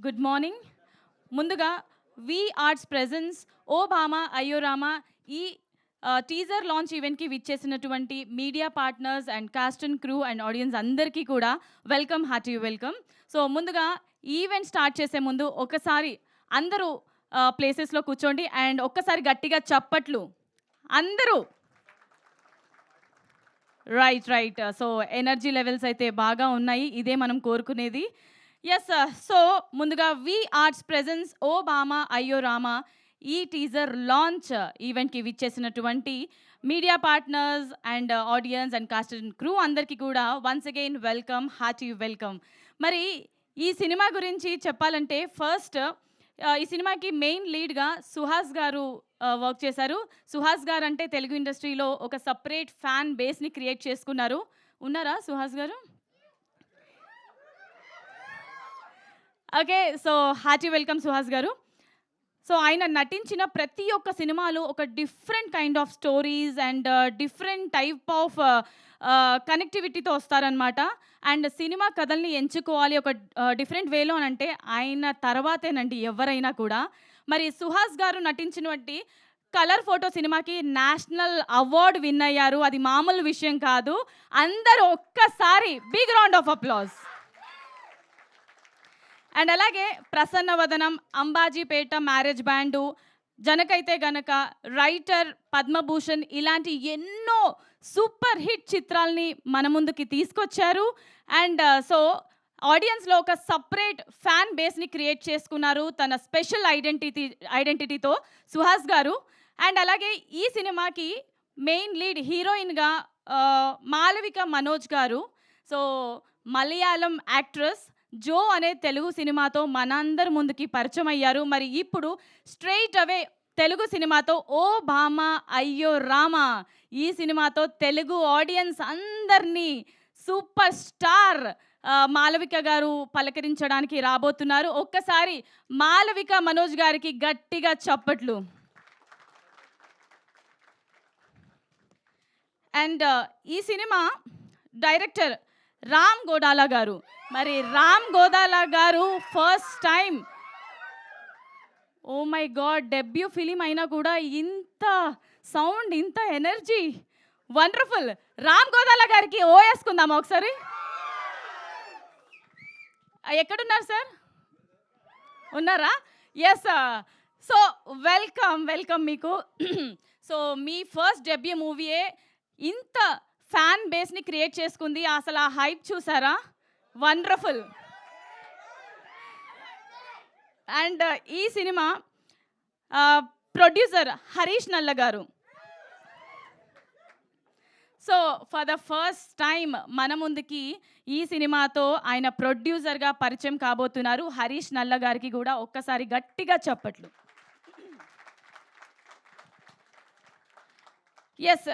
Good morning. ముందుగా వి arts presence ఓ భామా అయ్యో రామా ఈ టీజర్ లాంచ్ ఈవెంట్కి విచ్చేసినటువంటి media partners and cost and crew and audience అందరికీ కూడా వెల్కమ్, హార్టీ వెల్కమ్. సో ముందుగా ఈవెంట్ స్టార్ట్ చేసే ముందు ఒకసారి అందరూ ప్లేసెస్లో కూర్చోండి అండ్ ఒక్కసారి గట్టిగా చప్పట్లు అందరూ. రైట్. సో ఎనర్జీ లెవెల్స్ అయితే బాగా ఉన్నాయి, ఇదే మనం కోరుకునేది. ఎస్, సో ముందుగా వి ఆర్ట్స్ ప్రెజెన్స్ ఓ బామా అయ్యో రామా ఈ టీజర్ లాంచ్ ఈవెంట్కి విచ్చేసినటువంటి media partners and audience and cost and crew అందరికీ కూడా once again welcome, hearty welcome. మరి ఈ సినిమా గురించి చెప్పాలంటే ఫస్ట్ ఈ సినిమాకి మెయిన్ లీడ్గా సుహాస్ గారు వర్క్ చేశారు. సుహాస్ గారు అంటే తెలుగు ఇండస్ట్రీలో ఒక సపరేట్ ఫ్యాన్ బేస్ని క్రియేట్ చేసుకున్నారు. ఉన్నారా Suhas garu? Okay, so hearty welcome Suhas garu. So ఆయన నటించిన ప్రతి ఒక్క సినిమాలు ఒక different kind of stories and different type of కనెక్టివిటీతో వస్తారనమాట. అండ్ సినిమా కథల్ని ఎంచుకోవాలి ఒక డిఫరెంట్ వేలో అని అంటే ఆయన తర్వాతేనండి ఎవరైనా కూడా. మరి సుహాస్ గారు నటించినటువంటి కలర్ ఫోటో సినిమాకి నేషనల్ అవార్డు విన్ అయ్యారు. అది మామూలు విషయం కాదు. అందరూ ఒక్కసారి big round of applause. And అలాగే ప్రసన్నవదనం, అంబాజీపేట మ్యారేజ్ బ్యాండు, జనకైతే గనక, రైటర్, పద్మభూషణ్ ఇలాంటి ఎన్నో సూపర్ హిట్ చిత్రాల్ని మన ముందుకి తీసుకొచ్చారు. అండ్ సో ఆడియన్స్లో ఒక సపరేట్ ఫ్యాన్ బేస్ని క్రియేట్ చేసుకున్నారు తన స్పెషల్ ఐడెంటిటీతో సుహాస్ గారు. అండ్ అలాగే ఈ సినిమాకి మెయిన్ లీడ్ హీరోయిన్గా మాలవిక మనోజ్ గారు. సో మలయాళం యాక్ట్రెస్ జో అనే తెలుగు సినిమాతో మనందరి ముందుకి పరిచయం అయ్యారు. మరి ఇప్పుడు స్ట్రెయిట్ అవే తెలుగు సినిమాతో ఓ భామా అయ్యో రామా ఈ సినిమాతో తెలుగు ఆడియన్స్ అందరినీ సూపర్ స్టార్ మాలవిక గారు పలకరించడానికి రాబోతున్నారు. ఒక్కసారి మాలవిక మనోజ్ గారికి గట్టిగా చప్పట్లు. అండ్ ఈ సినిమా డైరెక్టర్ రామ్ గోడాలా గారు. మరి రామ్ గోదాలా గారు first time, oh my God, debut film అయినా కూడా ఇంత సౌండ్, ఇంత ఎనర్జీ, వండర్ఫుల్. రామ్ గోదాలా గారికి ఓ వేసుకుందామా ఒకసారి? ఎక్కడున్నారు సార్? ఉన్నారా? ఎస్. సో వెల్కమ్ మీకు. సో మీ ఫస్ట్ డెబ్యూ మూవీయే ఇంత ఫ్యాన్ బేస్ని క్రియేట్ చేసుకుంది. అసలు ఆ హైప్ చూసారా? వండర్ఫుల్. అండ్ ఈ సినిమా ప్రొడ్యూసర్ హరీష్ నల్ల గారు. So for the first time మన ముందుకి ఈ సినిమాతో ఆయన ప్రొడ్యూసర్గా పరిచయం కాబోతున్నారు. హరీష్ నల్ల గారికి కూడా ఒక్కసారి గట్టిగా చప్పట్లు. ఎస్.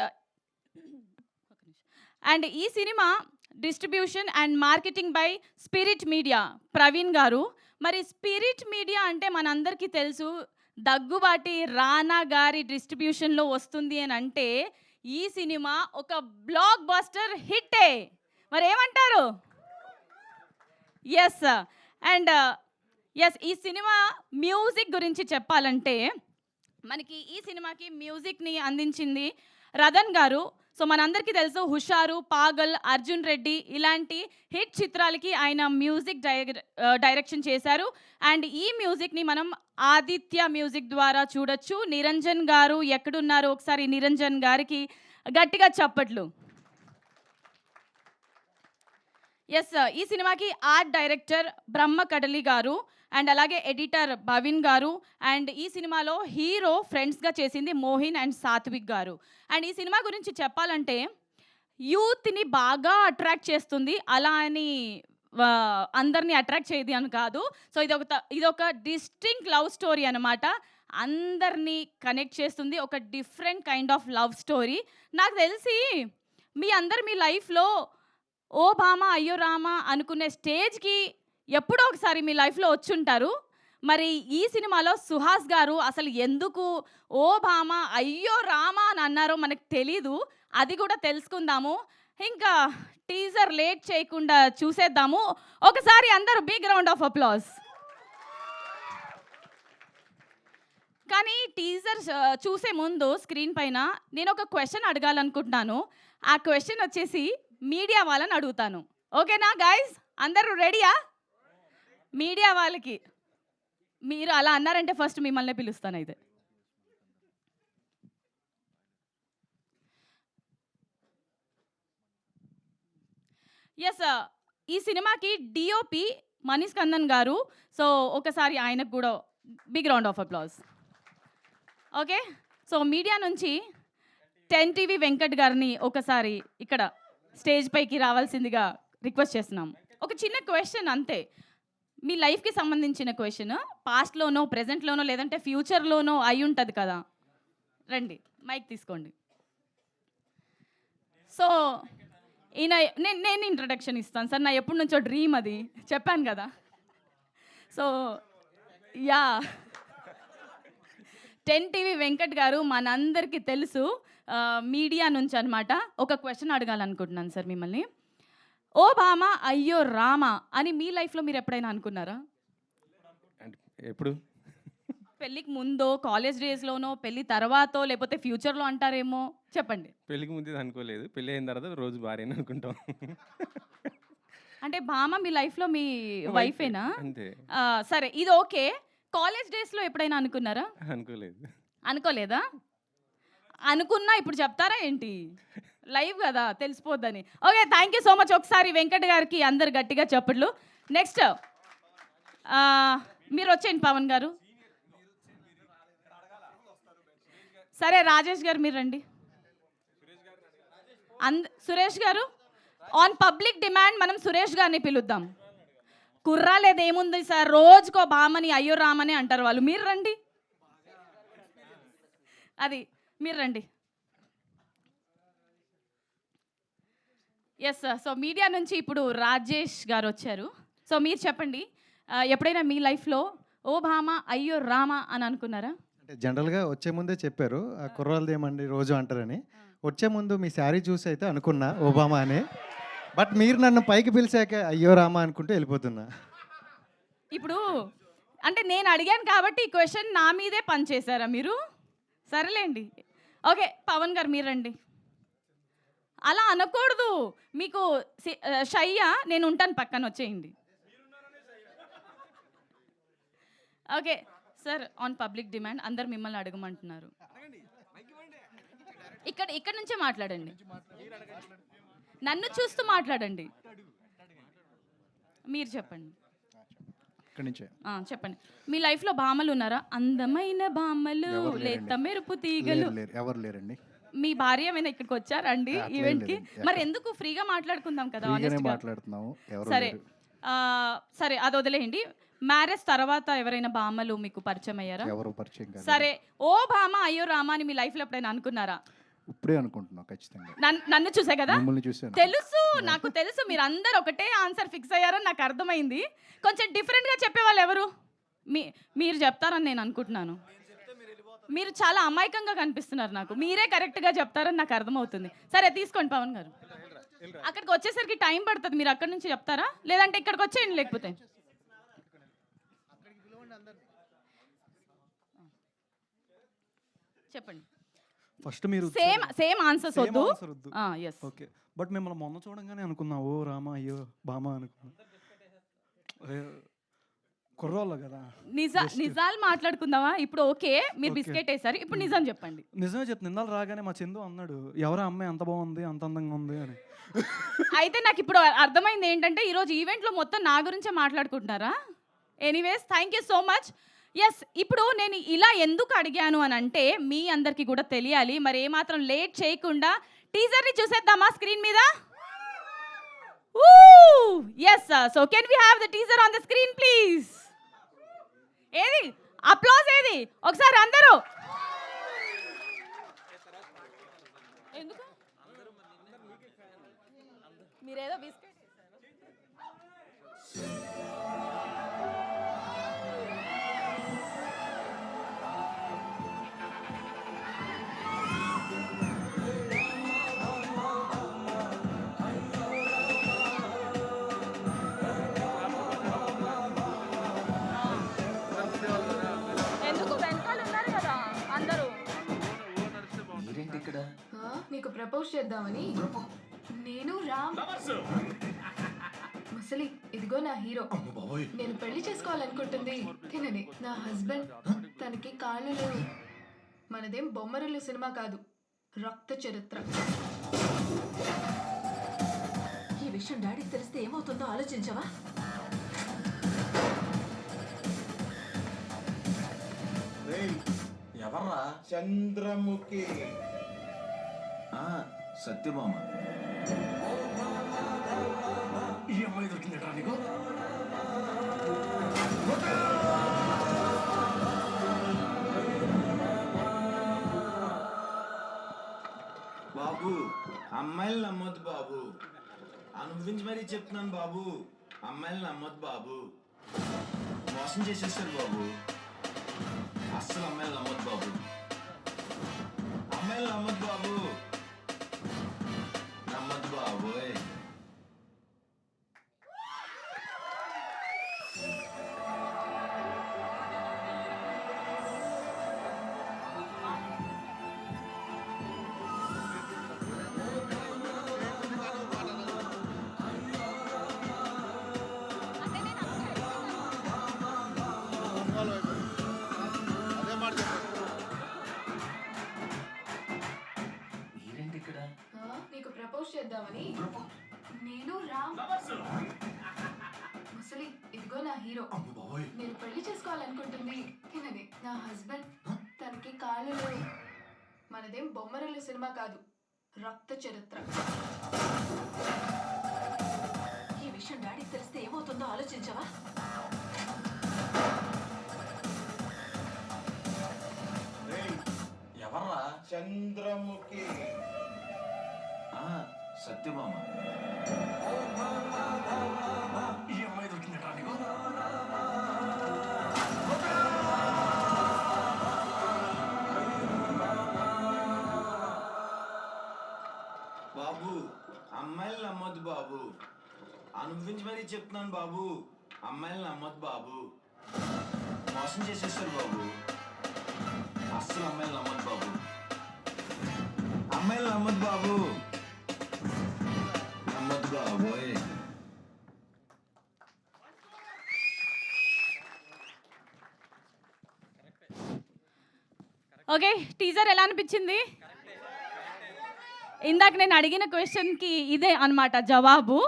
అండ్ ఈ cinema distribution and marketing by spirit media Praveen గారు. మరి స్పిరిట్ మీడియా అంటే మనందరికీ తెలుసు, దగ్గుబాటి రానా గారి డిస్ట్రిబ్యూషన్లో వస్తుంది అని అంటే ఈ సినిమా ఒక బ్లాక్ బస్టర్ హిట్టే. మరి ఏమంటారు? ఎస్. అండ్ ఎస్, ఈ సినిమా మ్యూజిక్ గురించి చెప్పాలంటే మనకి ఈ సినిమాకి మ్యూజిక్ని అందించింది రతన్ గారు. సో మనందరికీ తెలుసు హుషారు, పాగల్, అర్జున్ రెడ్డి ఇలాంటి హిట్ చిత్రాలకి ఆయన మ్యూజిక్ డైరెక్షన్ చేశారు. అండ్ ఈ మ్యూజిక్ని మనం ఆదిత్య మ్యూజిక్ ద్వారా చూడొచ్చు. నిరంజన్ గారు ఎక్కడున్నారు? ఒకసారి నిరంజన్ గారికి గట్టిగా చప్పట్లు. ఎస్, ఈ సినిమాకి ఆర్ట్ డైరెక్టర్ బ్రహ్మ కడలి గారు అండ్ అలాగే ఎడిటర్ భవిన్ గారు. అండ్ ఈ సినిమాలో హీరో ఫ్రెండ్స్గా చేసింది మోహిన్ అండ్ సాత్విక్ గారు. అండ్ ఈ సినిమా గురించి చెప్పాలంటే యూత్ని బాగా అట్రాక్ట్ చేస్తుంది, అలా అని అందరినీ అట్రాక్ట్ చేయదు అని కాదు. సో ఇదొక డిస్టింక్ట్ లవ్ స్టోరీ అనమాట. అందరినీ కనెక్ట్ చేస్తుంది, ఒక different kind of love story. నాకు తెలిసి మీ లైఫ్లో ఓ భామా అయ్యో రామా అనుకునే స్టేజ్కి ఎప్పుడో ఒకసారి మీ లైఫ్లో వచ్చుంటారు. మరి ఈ సినిమాలో సుహాస్ గారు అసలు ఎందుకు ఓ భామా అయ్యో రామా అని అన్నారో మనకు తెలీదు, అది కూడా తెలుసుకుందాము. ఇంకా టీజర్ లేట్ చేయకుండా చూసేద్దాము. ఒకసారి అందరూ big round of applause. Teaser చూసే ముందు స్క్రీన్ పైన నేను ఒక క్వశ్చన్ అడగాలనుకుంటున్నాను. ఆ క్వశ్చన్ వచ్చేసి మీడియా వాళ్ళని అడుగుతాను. ఓకేనా గైస్? అందరూ రెడీయా? మీడియా వాళ్ళకి మీరు అలా అన్నారంటే ఫస్ట్ మిమ్మల్ని పిలుస్తాను అయితే. ఎస్, ఈ సినిమాకి డిఓపి మనీష్ కందన్ గారు. సో ఒకసారి ఆయనకు కూడా big round of applause. Okay, so media నుంచి 10 టీవీ వెంకట్ గారిని ఒకసారి ఇక్కడ స్టేజ్ పైకి రావాల్సిందిగా రిక్వెస్ట్ చేస్తున్నాం. ఒక చిన్న క్వశ్చన్ అంతే, మీ లైఫ్కి సంబంధించిన క్వశ్చన్. పాస్ట్లోనో ప్రెజెంట్లోనో లేదంటే ఫ్యూచర్లోనో అయి ఉంటుంది కదా. రండి, మైక్ తీసుకోండి. సో ఈయన నేను ఇంట్రడక్షన్ ఇస్తాను సార్. నా ఎప్పటి నుంచో డ్రీమ్ అది, చెప్పాను కదా. సో యా, 10 టీవీ వెంకట్ గారు మనందరికీ తెలుసు, మీడియా నుంచి అనమాట. ఒక క్వశ్చన్ అడగాలనుకుంటున్నాను సార్ మిమ్మల్ని. ఓ భామ అయ్యో రామ అని మీ లైఫ్లో మీరు ఎప్పుడైనా అనుకున్నారా? ఎప్పుడు? పెళ్ళికి ముందో, కాలేజ్ డేస్లోనో, పెళ్ళి తర్వాతో, లేకపోతే ఫ్యూచర్లో అంటారేమో, చెప్పండి. పెళ్ళికి ముందు అనుకోలేదు, పెళ్ళి అయిన తర్వాత రోజు భార్యని అనుకుంటాం. అంటే భామ మీ లైఫ్లో మీ వైఫేనా? అంతే. సరే, ఇది ఓకే. కాలేజ్ డేస్లో ఎప్పుడైనా అనుకున్నారా? అనుకోలేదు. అనుకోలేదా? అనుకున్నా ఇప్పుడు చెప్తారా ఏంటి? లైవ్ కదా, తెలిసిపోద్దని. Okay, thank you so much. ఒకసారి వెంకట్ గారికి అందరు గట్టిగా చప్పట్లు. నెక్స్ట్ మీరు వచ్చేయండి పవన్ గారు. సరే రాజేష్ గారు మీరు రండి. సురేష్ గారు, ఆన్ పబ్లిక్ డిమాండ్ మనం సురేష్ గారిని పిలుద్దాం. కుర్రాలేదు ఏముంది సార్, రోజుకో భామని అయ్యో రామని అంటారు వాళ్ళు. మీరు రండి, అది మీరు రండి. Yes sir. సో మీడియా నుంచి ఇప్పుడు రాజేష్ గారు వచ్చారు. సో మీరు చెప్పండి, ఎప్పుడైనా మీ లైఫ్లో ఓ భామ అయ్యో రామ అని అనుకున్నారా? అంటే జనరల్గా వచ్చే ముందే చెప్పారు, ఆ కుర్రాలది ఏమండి రోజు అంటారని. వచ్చే ముందు మీ శారీ చూసి అయితే అనుకున్నా ఓబామా అని. బట్ మీరు నన్ను పైకి పిలిచాక అయ్యో రామా అనుకుంటూ వెళ్ళిపోతున్నా. ఇప్పుడు అంటే నేను అడిగాను కాబట్టి ఈ క్వశ్చన్ నా మీదే పనిచేశారా మీరు? సరేలేండి. ఓకే, పవన్ గారు మీరు రండి. అలా అనకూడదు. మీకు షయ్యా, నేను ఉంటాను పక్కన, వచ్చేయండి. Okay sir, on public demand అందరు మిమ్మల్ని అడగమంటున్నారు. ఇక్కడ నుంచే మాట్లాడండి, నన్ను చూస్తూ మాట్లాడండి. మీరు చెప్పండి. చెప్పండి, మీ లైఫ్లో భామలు ఉన్నారా? అందమైన భామలు, లేత మెరుపు తీగలు. ఎవరు లేరండి. మీ భార్య ఏమైనా ఇక్కడికి వచ్చారండి ఈవెంట్ కి? మరి ఎందుకు ఫ్రీగా మాట్లాడుకుందాం కదా. సరే సరే, అది వదిలేయండి. మ్యారేజ్ తర్వాత ఎవరైనా భామలు మీకు పరిచయం అయ్యారా? సరే, ఓ భామ అయ్యో రామ అని మీ లైఫ్ లో ఎప్పుడైనా అనుకున్నారా? ఇప్పుడే అనుకుంటున్నా ఖచ్చితంగా. నన్ను చూసే కదా తెలుసు, నాకు తెలుసు. మీరు అందరు ఒకటే ఆన్సర్ ఫిక్స్ అయ్యారని నాకు అర్థమైంది. కొంచెం డిఫరెంట్ గా చెప్పేవాళ్ళు ఎవరు? మీరు చెప్తారని నేను అనుకుంటున్నాను. మీరు చాలా అమాయకంగా కనిపిస్తున్నారు నాకు. మీరే కరెక్ట్గా చెప్తారని నాకు అర్థమవుతుంది. సరే తీసుకోండి పవన్ గారు. అక్కడికి వచ్చేసరికి టైం పడుతుంది, మీరు అక్కడి నుంచి చెప్తారా లేదంటే ఇక్కడికి వచ్చేయండి? లేకపోతే చెప్పండి. ఫస్ట్ మీరు సేమ్ ఆన్సర్స్ వద్దు. ఎస్ ఓకే, బట్ మిమ్మల్ని మొన్న చూడంగానే అనుకున్నా ఓ రామ అయ్యో బామ అనుకున్నా. కుర్రోళ్ళు కదా. నిజాలు మాట్లాడుకుందామా ఇప్పుడు? ఓకే, మీరు బిస్కెట్ వేసారు, ఇప్పుడు నిజం చెప్పండి. నిజమే చెప్తుంది. నిన్నాళ్ళు రాగానే మా చందు అన్నాడు, ఎవరో అమ్మాయి అంత బాగుంది, అంత అందంగా ఉంది అని. అయితే నాకు ఇప్పుడు అర్థమైంది ఏంటంటే ఈరోజు ఈవెంట్లో మొత్తం నా గురించే మాట్లాడుకుంటున్నారా? Anyways, thank you so much. Yes, ఇప్పుడు నేను ఇలా ఎందుకు అడిగాను అని అంటే మీ అందరికీ కూడా తెలియాలి. మరి ఏమాత్రం లేట్ చేయకుండా టీజర్ని చూసేద్దామా స్క్రీన్ మీద? Yes, so can we have the teaser on the screen please? ఏది అప్లాజ్ ఏది? ఒకసారి అందరూ. ఎందుకు మీరేదో బిస్కెట్ ఎందుకు? వెనకాల ఉన్నారు కదా. నీకు ప్రపోజ్ చేద్దామని నేను రామ్ ముసలి ఇదిగో నా హీరో. నేను పెళ్లి చేసుకోవాలనుకుంటుంది తినని నా హస్బెండ్. తనకి కాళ్ళు లేవు. మనదేం బొమ్మరిల్లు సినిమా కాదు, రక్త చరిత్ర. ఈ విషయం డాడీకి తెలిస్తే ఏమవుతుందో ఆలోచించవా? ఎవర్రా? చంద్రముఖి. సత్యభామ. ఈ అమ్మాయి దొరికిందట నీకు? బాబు అమ్మాయిలు నమ్మొద్దు బాబు. అనుభవించి మరీ చెప్తున్నాను బాబు. అమ్మాయిలు నమ్మొద్దు బాబు. మోసం చేసేస్తారు బాబు. అస్సలు అమ్మాయిలు నమ్మొద్దు బాబు. అమ్మాయిలు నమ్మొద్దు బాబు. నమ్మొద్దు బాబు. మీరేంటి ఇక్కడ? నీకు ప్రపోజ్ చేద్దామని నేను రామ్ ముసలి ఇదిగో నా హీరో. అమ్మ బాబోయ్. నేను పెళ్లి చేసుకోవాలనుకుంటుంది తినని నా హస్బెండ్. తనకి కాళ్ళు లేవు. మనదేం బొమ్మరిల్లు సినిమా కాదు, రక్త చరిత్ర. ఈ విషయం డాడీకి తెలిస్తే ఏమవుతుందో ఆలోచించవా? ఎవర్రా? చంద్రముఖి. సత్యభామ. ఈ అమ్మాయి దొరికిందట నీకు? బాబు అమ్మాయిలు నమ్మొద్దు బాబు. అనుభవించి మరీ చెప్తున్నాను బాబు. అమ్మాయిలు నమ్మొద్దు బాబు. మోసం చేసేస్తారు బాబు. అస్సలు అమ్మాయిలు నమ్మొద్దు బాబు. అమ్మాయిలు నమ్మొద్దు బాబు. నమ్మొద్దు బాబు. ఓకే, టీజర్ ఎలా అనిపించింది? ఇందాక నేను అడిగిన క్వశ్చన్కి ఇదే అన్నమాట జవాబు.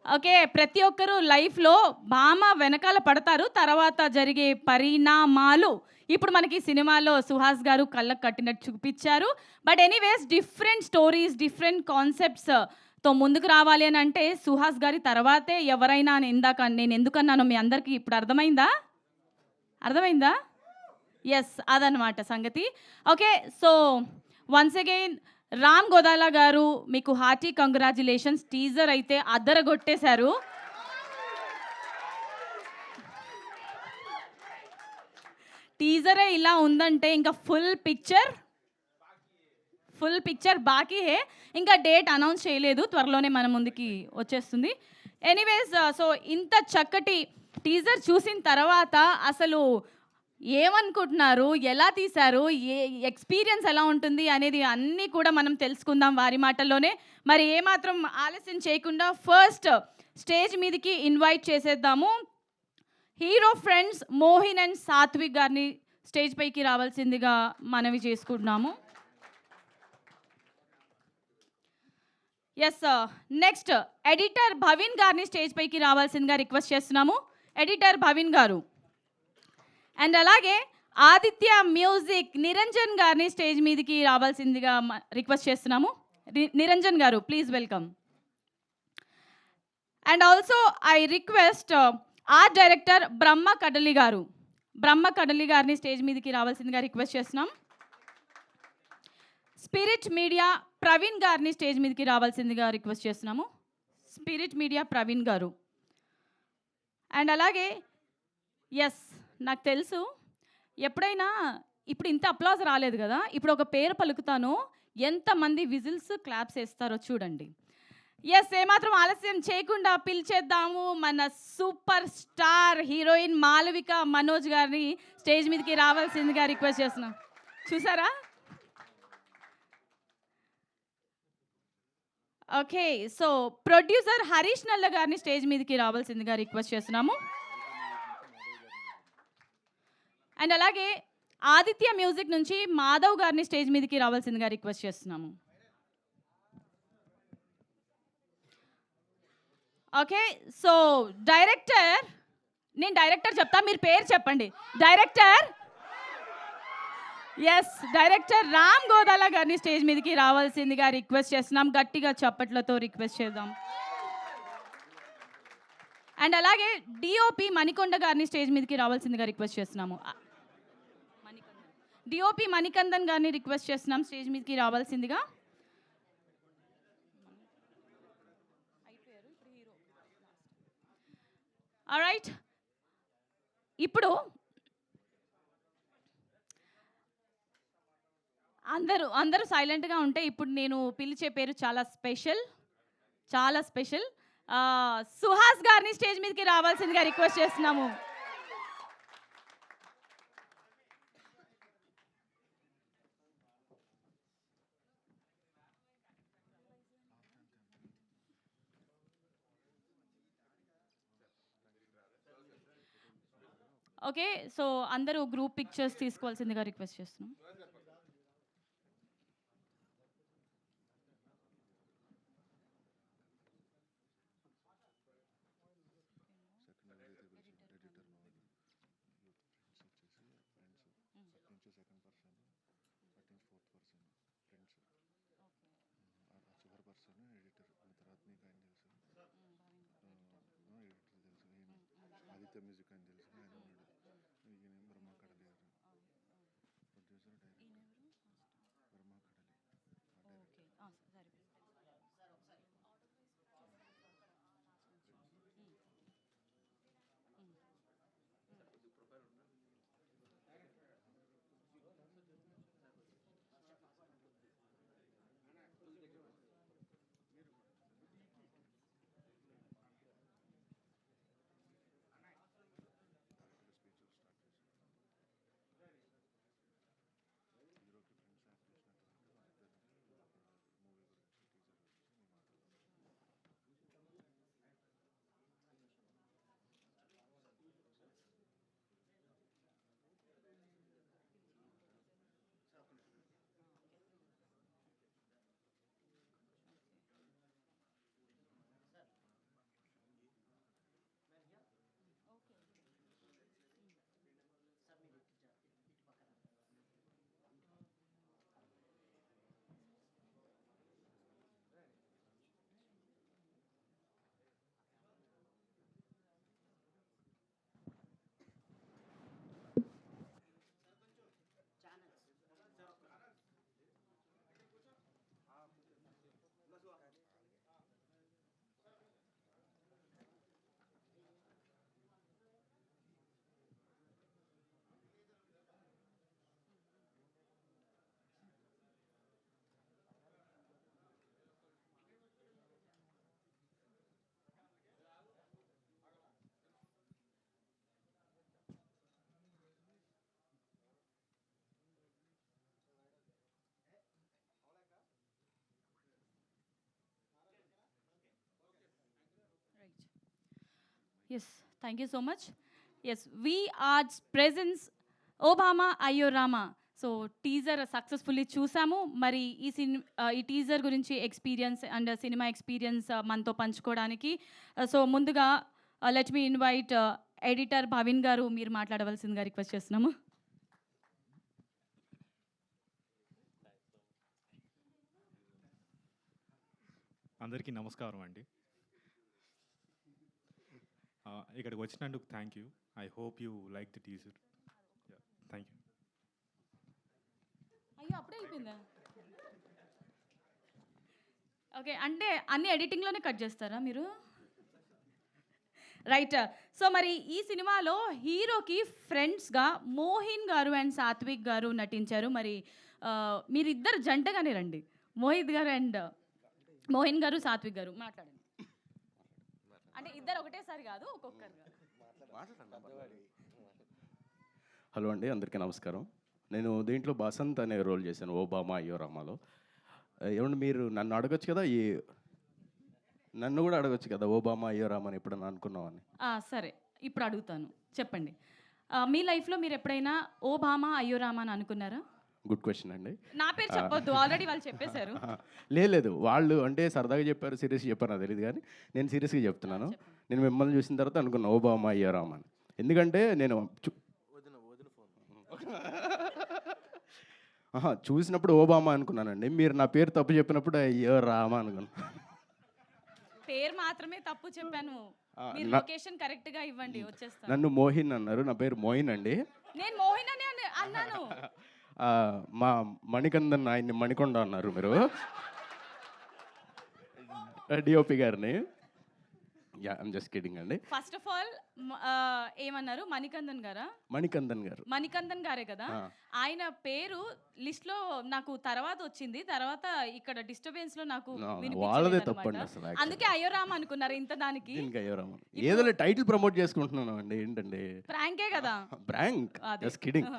ఓకే, ప్రతి ఒక్కరూ లైఫ్లో భామ వెనకాల పడతారు, తర్వాత జరిగే పరిణామాలు ఇప్పుడు మనకి సినిమాలో సుహాస్ గారు కళ్ళకు కట్టినట్టు చూపించారు. But anyways different stories, different కాన్సెప్ట్స్తో ముందుకు రావాలి అని అంటే సుహాస్ గారి తర్వాతే ఎవరైనా అని ఇందాక నేను ఎందుకన్నానో మీ అందరికీ ఇప్పుడు అర్థమైందా? అర్థమైందా? ఎస్, అదనమాట సంగతి. Okay, so once again Ram Godala గారు మీకు హార్టీ కంగ్రాచులేషన్స్. టీజర్ అయితే అద్దరగొట్టేశారు. టీజరే ఇలా ఉందంటే ఇంకా ఫుల్ పిక్చర్ బాకీ హే. ఇంకా డేట్ అనౌన్స్ చేయలేదు, త్వరలోనే మన ముందుకి వచ్చేస్తుంది. ఎనీవేస్, సో ఇంత చక్కటి టీజర్ చూసిన తర్వాత అసలు ఏమనుకుంటున్నారు, ఎలా తీశారు, ఎక్స్పీరియన్స్ ఎలా ఉంటుంది అనేది అన్నీ కూడా మనం తెలుసుకుందాం వారి మాటల్లోనే. మరి ఏమాత్రం ఆలస్యం చేయకుండా ఫస్ట్ స్టేజ్ మీదకి ఇన్వైట్ చేసేద్దాము. Hero friends Mohin and Sathvik garu stage పైకి రావాల్సిందిగా మనవి చేసుకుంటున్నాము. ఎస్, నెక్స్ట్ ఎడిటర్ భవిన్ గారిని స్టేజ్ పైకి రావాల్సిందిగా రిక్వెస్ట్ చేస్తున్నాము. ఎడిటర్ భవిన్ గారు. అండ్ అలాగే ఆదిత్య మ్యూజిక్ నిరంజన్ గారిని స్టేజ్ మీదకి రావాల్సిందిగా రిక్వెస్ట్ చేస్తున్నాము. Niranjan garu, please welcome. And also I request art director Brahma Kadali garu stage మీదకి రావాల్సిందిగా రిక్వెస్ట్ చేస్తున్నాం. స్పిరిట్ మీడియా ప్రవీణ్ గారిని స్టేజ్ మీదకి రావాల్సిందిగా రిక్వెస్ట్ చేస్తున్నాము. స్పిరిట్ మీడియా ప్రవీణ్ గారు. అండ్ అలాగే ఎస్, నాకు తెలుసు ఎప్పుడైనా ఇప్పుడు ఇంత అప్లాజ్ రాలేదు కదా, ఇప్పుడు ఒక పేరు పలుకుతాను, ఎంతమంది విజిల్స్ క్లాప్స్ వేస్తారో చూడండి. ఎస్, ఏమాత్రం ఆలస్యం చేయకుండా పిలిచేద్దాము మన super star heroine Malavika Manoj గారిని స్టేజ్ మీదకి రావాల్సిందిగా రిక్వెస్ట్ చేస్తున్నాం. చూసారా? ఓకే. సో ప్రొడ్యూసర్ హరీష్ నల్ల గారిని స్టేజ్ మీదకి రావాల్సిందిగా రిక్వెస్ట్ చేస్తున్నాము. అండ్ అలాగే ఆదిత్య మ్యూజిక్ నుంచి మాధవ్ గారిని స్టేజ్ మీదకి రావాల్సిందిగా రిక్వెస్ట్ చేస్తున్నాము. ఓకే. సో నేను డైరెక్టర్ చెప్తా, మీరు పేరు చెప్పండి. డైరెక్టర్ రామ్ గోదాల గారిని స్టేజ్ మీదకి రావాల్సిందిగా రిక్వెస్ట్ చేస్తున్నాం. గట్టిగా చప్పట్లతో రిక్వెస్ట్ చేద్దాం. అండ్ అలాగే డిఓపి మణికొండ గారిని స్టేజ్ మీదకి రావాల్సిందిగా రిక్వెస్ట్ చేస్తున్నాము. డిఓపి మణికందన్ గారిని రిక్వెస్ట్ చేస్తున్నాం స్టేజ్ మీదకి రావాల్సిందిగా. ఆల్రైట్, ఇప్పుడు అందరూ సైలెంట్గా ఉంటే ఇప్పుడు నేను పిలిచే పేరు చాలా స్పెషల్. సుహాస్ గారిని స్టేజ్ మీదకి రావాల్సిందిగా రిక్వెస్ట్ చేస్తున్నాము. ఓకే. సో అందరూ గ్రూప్ పిక్చర్స్ తీసుకోవాల్సిందిగా రిక్వెస్ట్ చేస్తున్నాం. Yes, thank you so much. Yes, we arts presents Obama Ayo Rama. So teaser successfully చూసాము. మరి ఈ టీజర్ గురించి ఎక్స్పీరియన్స్ అండ్ సినిమా ఎక్స్పీరియన్స్ మనతో పంచుకోవడానికి సో ముందుగా let me invite editor Bhavin గారు, మీరు మాట్లాడవలసిందిగా రిక్వెస్ట్ చేస్తున్నాము. అందరికీ నమస్కారం అండి. ఇక్కడికి వచ్చినందుకు thank you. I hope you like the teaser. Thank you. అయ్యో, అప్పుడే అయిపోయిందా? ఓకే, అంటే అన్ని ఎడిటింగ్లోనే కట్ చేస్తారా మీరు? రైట్. సో మరి ఈ సినిమాలో హీరోకి ఫ్రెండ్స్గా మోహిన్ గారు అండ్ సాత్విక్ గారు నటించారు. మరి మీరిద్దరు జంటగానే రండి, మోహిత్ గారు అండ్ మోహిన్ గారు, సాత్విక్ గారు మాట్లాడండి. అంటే ఇద్దరు ఒకటేసారి కాదు, ఒక్కొక్కరుగా. హలో అండి, అందరికీ నమస్కారం. నేను దీంట్లో బసంత్ అనే రోల్ చేశాను ఓబామా అయ్యో రామాలో. ఏమంటే మీరు నన్ను అడగచ్చు కదా, ఈ నన్ను కూడా అడగొచ్చు కదా, ఓబామా అయ్యో రామా అని ఎప్పుడన్నా అనుకున్నామని. సరే, ఇప్పుడు అడుగుతాను, చెప్పండి. మీ లైఫ్లో మీరు ఎప్పుడైనా ఓ భామా అయ్యో రామా అని అనుకున్నారా? గుడ్ క్వశ్చన్ అండి. నా పేరు చెప్పొద్దు, ఆల్రెడీ వాళ్ళు చెప్పేశారు. లేదు, వాళ్ళు అంటే సరదాగా చెప్పారు, సీరియస్గా చెప్పారు నాకు తెలియదు, కానీ నేను సీరియస్గా చెప్తున్నాను. నేను మిమ్మల్ని చూసిన తర్వాత అనుకున్నా ఓబామా అయ్యో రామా అని. ఎందుకంటే నేను చూసినప్పుడు ఓబామా అనుకున్నానండి. మీరు నా పేరు తప్పు చెప్పినప్పుడు అయ్యో రామా అనుకున్నాను. పేరు మాత్రమే తప్పు చెప్పాను, మీరు లొకేషన్ కరెక్ట్ గా ఇవ్వండి, వచ్చేస్తాను. నన్ను మోహిన్ అన్నారు, నా పేరు మోహిన్ అండి. నేను మోహిన్ అని అన్నాను. మా మణికందన్ ఆయన్ని మణికొండ అన్నారు మీరు, డిఓపి గారిని. యా, ఐమ్ జస్ట్ కిడింగ్ అండి. ఫస్ట్ ఆఫ్ ఆల్ ఏమన్నారు? మణికందన్ గారా? మణికందన్ గారు. మణికందన్ గారే కదా. ఆయన పేరు లిస్ట్ లో నాకు తర్వాత వచ్చింది, తర్వాత ఇక్కడ డిస్టర్బెన్స్ లో నాకు వాళ్ళదే తప్పండి అసలు. అందుకే అయ్యోరామ అనుకున్నారు ఇంత దానికి. అయ్యోరామ ఏదో టైటిల్ ప్రమోట్ చేసుకుంటున్నాను అండి. ఏంటండి, ప్రాంకే కదా. Prank, just kidding.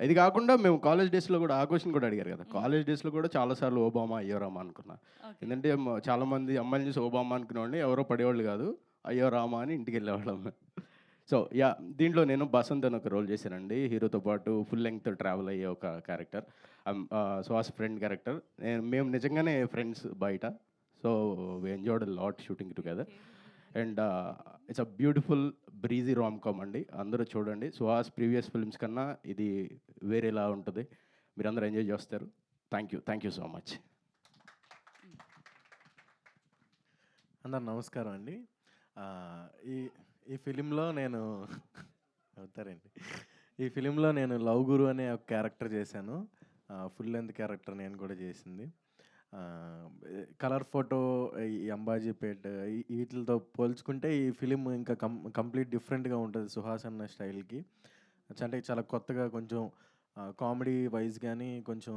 ఇది కాకుండా మేము కాలేజ్ డేస్లో కూడా ఆ క్వశ్చన్ కూడా అడిగారు కదా, కాలేజ్ డేస్లో కూడా చాలాసార్లు ఓబామా అయ్యో రామా అనుకున్నా. ఎందుకంటే చాలామంది అమ్మాయిలు చూసి ఓబామా అనుకునేవాడిని, ఎవరో పడేవాళ్ళు కాదు, అయ్యో రామా అని ఇంటికి వెళ్ళేవాళ్ళం. సో యా, దీంట్లో నేను బసంత్ అని ఒక రోల్ చేశానండి, హీరోతో పాటు ఫుల్ లెంగ్త్ ట్రావెల్ అయ్యే ఒక క్యారెక్టర్, సుహాస్ ఫ్రెండ్ క్యారెక్టర్. మేము నిజంగానే ఫ్రెండ్స్ బయట. So we enjoyed lot shooting together. And it's a beautiful breezy rom com అండి, అందరూ చూడండి. సుహాస్ ప్రీవియస్ ఫిల్మ్స్ కన్నా ఇది వేరేలా ఉంటుంది, మీరు అందరూ ఎంజాయ్ చేస్తారు. Thank you so much. అందరు నమస్కారం అండి. ఈ ఫిలింలో నేను అవుతారండి, ఈ ఫిలింలో నేను లవ్ గురు అనే ఒక క్యారెక్టర్ చేశాను, ఫుల్ లెంత్ క్యారెక్టర్ నేను కూడా చేసింది. కలర్ ఫోటో, ఈ అంబాజీపేట్ వీటితో పోల్చుకుంటే ఈ ఫిలిం ఇంకా కంప్లీట్ డిఫరెంట్గా ఉంటుంది సుహాస్ అన్న స్టైల్కి. అంటే చాలా కొత్తగా, కొంచెం కామెడీ వైజ్ కానీ, కొంచెం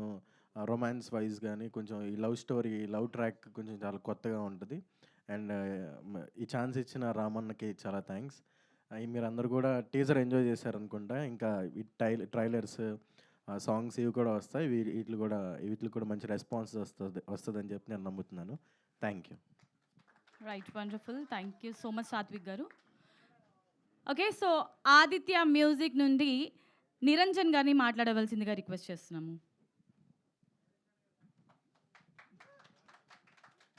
రొమాన్స్ వైజ్ కానీ, కొంచెం ఈ లవ్ స్టోరీ, లవ్ ట్రాక్ కొంచెం చాలా కొత్తగా ఉంటుంది. అండ్ ఈ ఛాన్స్ ఇచ్చిన రామన్నకి చాలా థ్యాంక్స్. మీరందరూ కూడా టీజర్ ఎంజాయ్ చేశారనుకుంటా. ఇంకా ఈ ట్రైలర్స్, సాంగ్స్ ఇవి కూడా వస్తాయి. వీటికి కూడా మంచి రెస్పాన్స్ వస్తుందని చెప్పి నేను నమ్ముతున్నాను. Thank you. Right, wonderful, thank you so much Sathvik garu. Okay, so Aditya music నుండి నిరంజన్ గారిని మాట్లాడవలసిందిగా రిక్వెస్ట్ చేస్తున్నాము.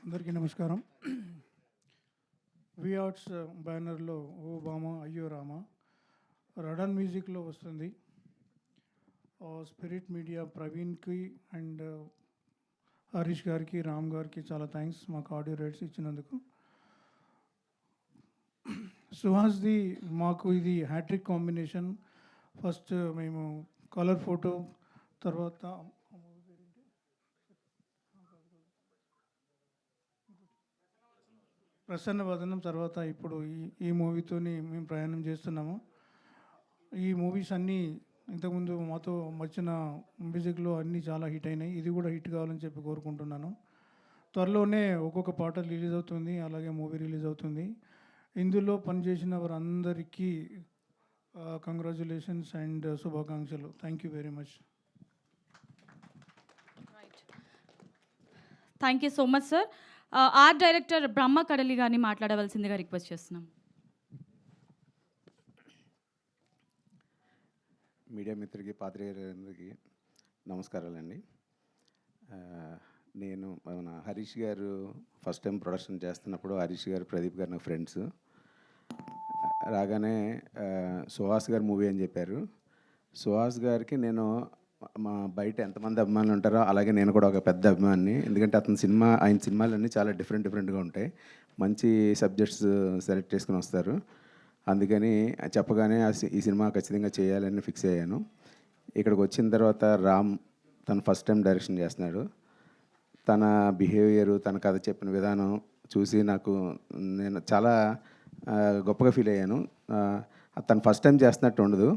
అందరికీ నమస్కారం. వి ఆర్ట్స్ బ్యానర్లో ఓ బామా అయ్యో రామా రడన్ మ్యూజిక్లో వస్తుంది. స్పిరిట్ మీడియా ప్రవీణ్కి అండ్ హరీష్ గారికి, రామ్ గారికి చాలా థ్యాంక్స్ మాకు ఆడియో రైట్స్ ఇచ్చినందుకు. సుహాస్ది మాకు ఇది హ్యాట్రిక్ కాంబినేషన్. ఫస్ట్ మేము కలర్ ఫోటో, తర్వాత ప్రసన్న వదనం, తర్వాత ఇప్పుడు ఈ మూవీతోని మేము ప్రయాణం చేస్తున్నాము. ఈ మూవీస్ అన్నీ ఇంతకుముందు మాతో వచ్చిన మ్యూజిక్లో అన్నీ చాలా హిట్ అయినాయి. ఇది కూడా హిట్ కావాలని చెప్పి కోరుకుంటున్నాను. త్వరలోనే ఒక్కొక్క పాట రిలీజ్ అవుతుంది, అలాగే మూవీ రిలీజ్ అవుతుంది. ఇందులో పనిచేసిన వారందరికీ కంగ్రాచులేషన్స్ అండ్ శుభాకాంక్షలు. Thank you very much. Thank you so much sir. Art director Brahma Kadali garu మాట్లాడవలసిందిగా రిక్వెస్ట్ చేస్తున్నాం. మీడియా మిత్రులకి, పాత్రికేయులందరికీ నమస్కారాలండి. నేను మన హరీష్ గారు ఫస్ట్ టైం ప్రొడక్షన్ చేస్తున్నప్పుడు హరీష్ గారు, ప్రదీప్ గారు నా ఫ్రెండ్స్. రాగానే సుహాస్ గారు మూవీ అని చెప్పారు. సుహాస్ గారికి నేను మా బయట ఎంతమంది అభిమానులు ఉంటారో అలాగే నేను కూడా ఒక పెద్ద అభిమాని. ఎందుకంటే ఆయన సినిమాలన్నీ చాలా డిఫరెంట్గా ఉంటాయి. మంచి సబ్జెక్ట్స్ సెలెక్ట్ చేసుకుని వస్తారు. అందుకని చెప్పగానే ఈ సినిమా ఖచ్చితంగా చేయాలని ఫిక్స్ అయ్యాను. ఇక్కడికి వచ్చిన తర్వాత రామ్ తను ఫస్ట్ టైం డైరెక్షన్ చేస్తున్నాడు. తన బిహేవియరు, తన కథ చెప్పిన విధానం చూసి నేను చాలా గొప్పగా ఫీల్ అయ్యాను. తను ఫస్ట్ టైం చేస్తున్నట్టు ఉండదు,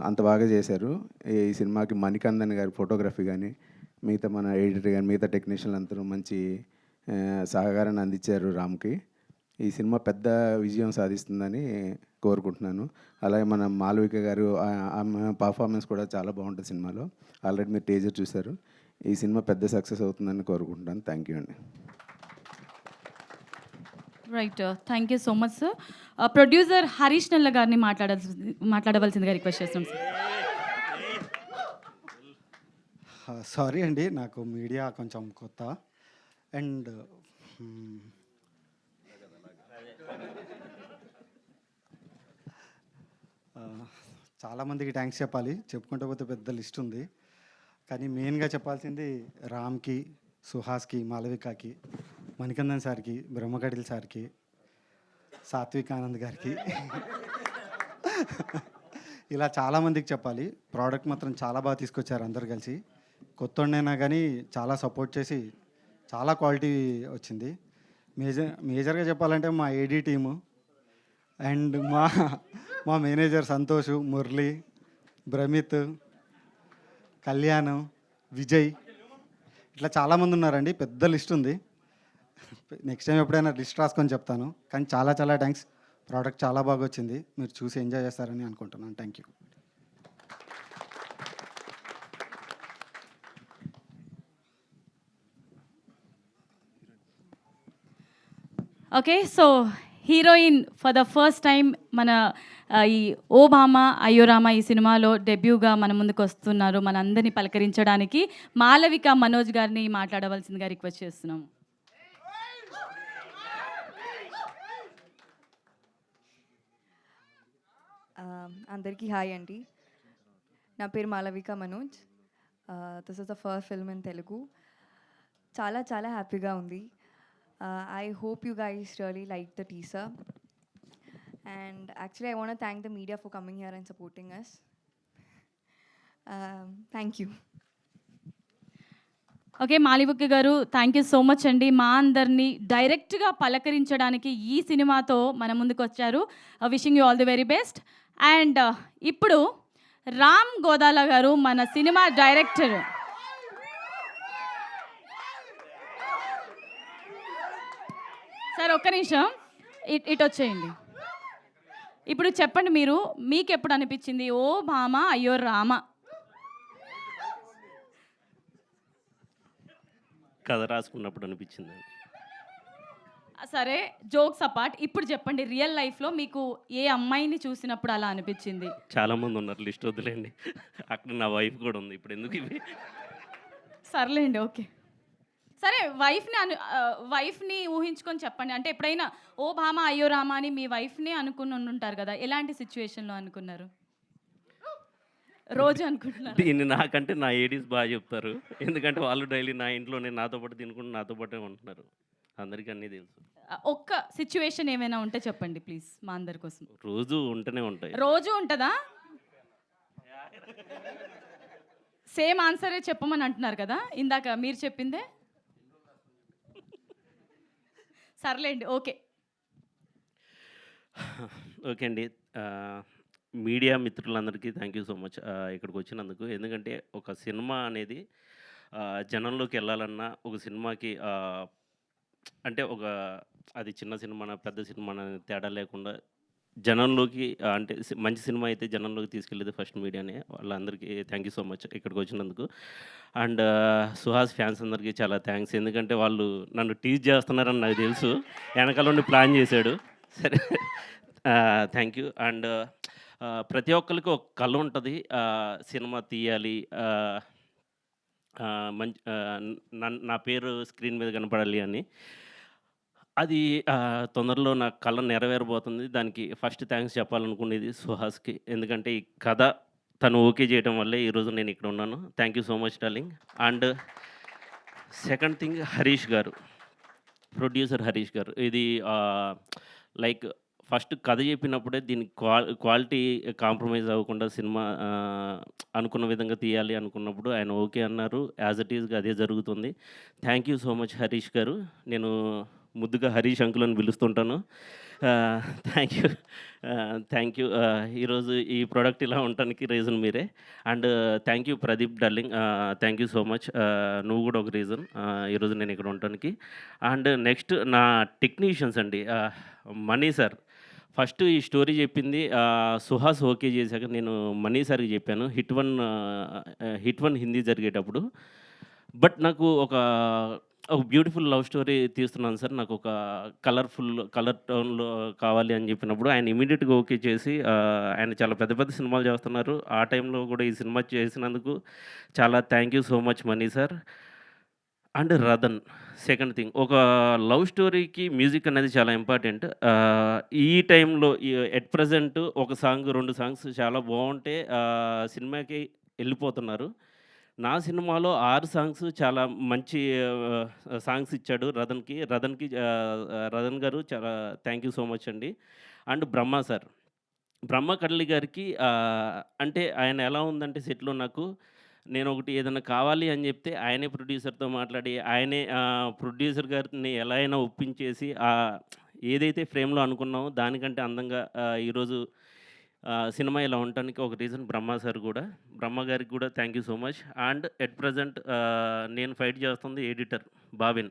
అంత బాగా చేశారు. ఈ సినిమాకి మణికందన్ గారి ఫోటోగ్రఫీ కానీ, మిగతా మన ఎడిటర్ కానీ, మిగతా టెక్నీషియన్లు అందరూ మంచి సహకారాన్ని అందించారు రామ్కి. ఈ సినిమా పెద్ద విజయం సాధిస్తుందని కోరుకుంటున్నాను. అలాగే మన మాలవిక గారు, ఆమె పర్ఫార్మెన్స్ కూడా చాలా బాగుంటుంది సినిమాలో. ఆల్రెడీ మీరు టీజర్ చూశారు. ఈ సినిమా పెద్ద సక్సెస్ అవుతుందని కోరుకుంటున్నాను. థ్యాంక్ యూ అండి. Right, thank you so much sir. Producer Harish నల్ల గారిని మాట్లాడవలసిందిగా రిక్వెస్ట్ చేస్తున్నాం సార్. సారీ అండి, నాకు మీడియా కొంచెం కొత్త. అండ్ చాలామందికి థ్యాంక్స్ చెప్పాలి, చెప్పుకుంటూ పోతే పెద్ద లిస్ట్ ఉంది. కానీ మెయిన్గా చెప్పాల్సింది రామ్కి, సుహాస్కి, మాలవికకి, మణికందన్ సార్కి, బ్రహ్మకటిల్ సార్కి, సాత్విక్ ఆనంద్ గారికి ఇలా చాలామందికి చెప్పాలి. ప్రోడక్ట్ మాత్రం చాలా బాగా తీసుకొచ్చారు అందరు కలిసి. కొత్తోడైనా కానీ చాలా సపోర్ట్ చేసి చాలా క్వాలిటీ వచ్చింది. మేజర్గా చెప్పాలంటే మా ఏడీ టీము అండ్ మా మేనేజర్ సంతోష్, మురళి, భ్రమిత్, కళ్యాణ్, విజయ్, ఇట్లా చాలామంది ఉన్నారండి. పెద్ద లిస్ట్ ఉంది. నెక్స్ట్ టైం ఎప్పుడైనా లిస్ట్ రాసుకొని చెప్తాను. కానీ చాలా చాలా థ్యాంక్స్. ప్రోడక్ట్ చాలా బాగా వచ్చింది. మీరు చూసి ఎంజాయ్ చేస్తారని అనుకుంటున్నాను. Thank you. Okay, so heroine for the first time మన ఈ ఓ భామ అయ్యో రామ ఈ సినిమాలో డెబ్యూగా మన ముందుకు వస్తున్నారు. మన అందరినీ పలకరించడానికి మాలవిక మనోజ్ గారిని మాట్లాడవలసిందిగా రిక్వెస్ట్ చేస్తున్నాము. అందరికీ హాయ్ అండి. నా పేరు Malavika Manoj. This is the first film in Telugu. చాలా చాలా హ్యాపీగా ఉంది. I hope you guys really like the teaser. And actually, I want to thank the media for coming here and supporting us. Thank you. Okay, Malavika గారు thank you so much అండి. మా అందరినీ డైరెక్ట్గా పలకరించడానికి ఈ సినిమాతో మన ముందుకు వచ్చారు. Wishing you all the very best. And ఇప్పుడు రామ్ గోదాల గారు మన సినిమా డైరెక్టర్. సార్ ఒక్క నిమిషం ఇటు వచ్చేయండి. ఇప్పుడు చెప్పండి, మీకు ఎప్పుడు అనిపించింది ఓ భామ అయ్యో రామ? కథ రాసుకున్నప్పుడు అనిపించింది. సరే, జోక్స్ అపార్ట్, ఇప్పుడు చెప్పండి రియల్ లైఫ్లో మీకు ఏ అమ్మాయిని చూసినప్పుడు అలా అనిపించింది? చాలామంది ఉన్నారు, లిస్ట్ వద్దులేండి. అక్కడ నా వైఫ్ కూడా ఉంది. ఇప్పుడు ఎందుకు ఇవి? సర్లేండి, ఓకే. సరే, వైఫ్ని ఊహించుకొని చెప్పండి. అంటే ఎప్పుడైనా ఓ భామ అయ్యో రామ అని మీ వైఫ్ని అనుకుని ఉంటారు కదా, ఎలాంటి సిచ్యువేషన్లో అనుకున్నారు? రోజు అనుకుంటున్నారు? దీన్ని నాకంటే నా ఏడీస్ బాగా చెప్తారు. ఎందుకంటే వాళ్ళు డైలీ నా ఇంట్లోనే నాతో పాటు తినుకుంటూ నాతో పాటే ఉంటున్నారు. అందరికీ అన్నీ తెలుసు. ఒక్క సిచ్యువేషన్ ఏమైనా ఉంటే చెప్పండి ప్లీజ్, మా అందరి కోసం. రోజు ఉంటూనే ఉంటాయి. రోజు ఉంటుందా? సేమ్ ఆన్సరే చెప్పమని అంటున్నారు కదా ఇందాక మీరు చెప్పిందే. సర్లేండి, ఓకే. ఓకే అండి, మీడియా మిత్రులందరికీ థ్యాంక్ యూ సో మచ్ ఇక్కడికి వచ్చినందుకు. ఎందుకంటే ఒక సినిమా అనేది జనంలోకి వెళ్ళాలన్నా, ఒక సినిమాకి అంటే అది చిన్న సినిమా పెద్ద సినిమా తేడా లేకుండా జనంలోకి, అంటే మంచి సినిమా అయితే జనంలోకి తీసుకెళ్ళేది ఫస్ట్ మీడియానే. వాళ్ళందరికీ థ్యాంక్ యూ సో మచ్ ఇక్కడికి వచ్చినందుకు. అండ్ సుహాస్ ఫ్యాన్స్ అందరికీ చాలా థ్యాంక్స్. ఎందుకంటే వాళ్ళు నన్ను టీజ్ చేస్తున్నారని నాకు తెలుసు, వెనకాల నుండి ప్లాన్ చేశాడు. సరే, థ్యాంక్ యూ. అండ్ ప్రతి ఒక్కరికి ఒక కళ ఉంటుంది, సినిమా తీయాలి, మంచి నా పేరు స్క్రీన్ మీద కనపడాలి అని. అది తొందరలో నా కళ నెరవేరబోతుంది. దానికి ఫస్ట్ థ్యాంక్స్ చెప్పాలనుకునేది సుహాస్కి. ఎందుకంటే ఈ కథ తను ఓకే చేయడం వల్లే ఈరోజు నేను ఇక్కడ ఉన్నాను. Thank you so much darling. And second thing, Harish గారు, ప్రొడ్యూసర్ హరీష్ గారు. ఇది లైక్ ఫస్ట్ కథ చెప్పినప్పుడే దీని క్వాలిటీ కాంప్రమైజ్ అవ్వకుండా సినిమా అనుకున్న విధంగా తీయాలి అనుకున్నప్పుడు ఆయన ఓకే అన్నారు. యాజ్ ఇట్ ఈజ్గా అదే జరుగుతుంది. Thank you so much Harish గారు. నేను ముద్దుగా హరీష్ అంకుల్ అని పిలుస్తుంటాను. Thank you. ఈరోజు ఈ ప్రోడక్ట్ ఇలా ఉండటానికి రీజన్ మీరే. And thank you Pradeep darling, thank you so much. నువ్వు కూడా ఒక రీజన్ ఈరోజు నేను ఇక్కడ ఉండటానికి. అండ్ నెక్స్ట్ నా టెక్నీషియన్స్ అండి, మనీ సార్. ఫస్ట్ ఈ స్టోరీ చెప్పింది సుహాస్ ఓకే చేశాక నేను మనీ సార్కి చెప్పాను హిట్ వన్ హిందీ జరిగేటప్పుడు. బట్ నాకు ఒక బ్యూటిఫుల్ లవ్ స్టోరీ తీస్తున్నాను సార్. నాకు ఒక కలర్ టోన్‌లో కావాలి అని చెప్పినప్పుడు ఆయన ఇమ్మీడియేట్‌గా ఓకే చేసి ఆయన చాలా పెద్ద పెద్ద సినిమాలు చేస్తున్నారు. ఆ టైంలో కూడా ఈ సినిమా చేసినందుకు చాలా thank you so much Mani sir. And 'Ratan' second thing, ఒక లవ్ స్టోరీకి మ్యూజిక్ అనేది చాలా ఇంపార్టెంట్. ఈ టైంలో ఎట్ ప్రెజెంట్ ఒక సాంగ్, 2 సాంగ్స్ చాలా బావుంటే సినిమాకి ఎళ్ళిపోతున్నారు. నా సినిమాలో 6 సాంగ్స్ చాలా మంచి సాంగ్స్ ఇచ్చాడు రతన్‌కి. రతన్ గారు చాలా థ్యాంక్ యూ సో మచ్ అండి. And Brahma sir. బ్రహ్మ కడలి గారికి అంటే ఆయన ఎలా ఉందంటే సెట్‌లో నాకు, నేను ఒకటి ఏదైనా కావాలి అని చెప్తే ఆయనే ప్రొడ్యూసర్‌తో మాట్లాడి, ఆయనే ప్రొడ్యూసర్ గారిని ఎలా అయినా ఒప్పించేసి ఏదైతే ఫ్రేమ్‌లో అనుకున్నామో దానికంటే అందంగా ఈరోజు సినిమా ఇలా ఉండటానికి ఒక రీజన్ బ్రహ్మ సార్ కూడా. బ్రహ్మ గారికి కూడా thank you so much. And at present నేను ఫైట్ చేస్తుంది ఎడిటర్ బావిన్.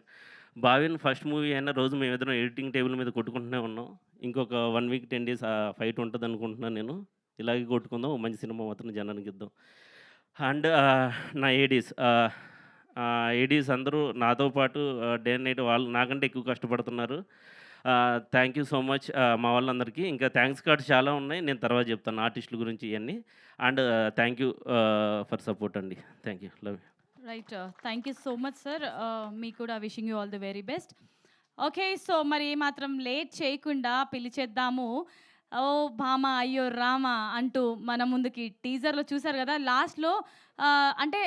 బావిన్ ఫస్ట్ మూవీ అయినా రోజు మేమిద్దరం ఎడిటింగ్ టేబుల్ మీద కొట్టుకుంటూనే ఉన్నాం. ఇంకొక 1 వీక్ 10 డేస్ ఫైట్ ఉంటదనుకుంటున్నాను నేను. ఇలాగే కొట్టుకుందాం, మంచి సినిమా మాత్రం జనానికి ఇద్దాం. అండ్ నా ఏడీస్ అందరూ నాతో పాటు డే అండ్ నైట్ వాళ్ళు నాకంటే ఎక్కువ కష్టపడుతున్నారు. థ్యాంక్ యూ సో మచ్ మా వాళ్ళందరికీ. ఇంకా థ్యాంక్స్ కార్డ్స్ చాలా ఉన్నాయి, నేను తర్వాత చెప్తాను ఆర్టిస్టుల గురించి ఇవన్నీ. And thank you for support అండి. Thank you, love you. Right, thank you so much sir. మీకు కూడా wishing you all the very best. Okay, so మరి ఏమాత్రం లేట్ చేయకుండా పిలిచేద్దాము. ఓ భామ అయ్యో రామ అంటూ మన ముందుకి టీజర్లో చూసారు కదా, లాస్ట్లో అంటే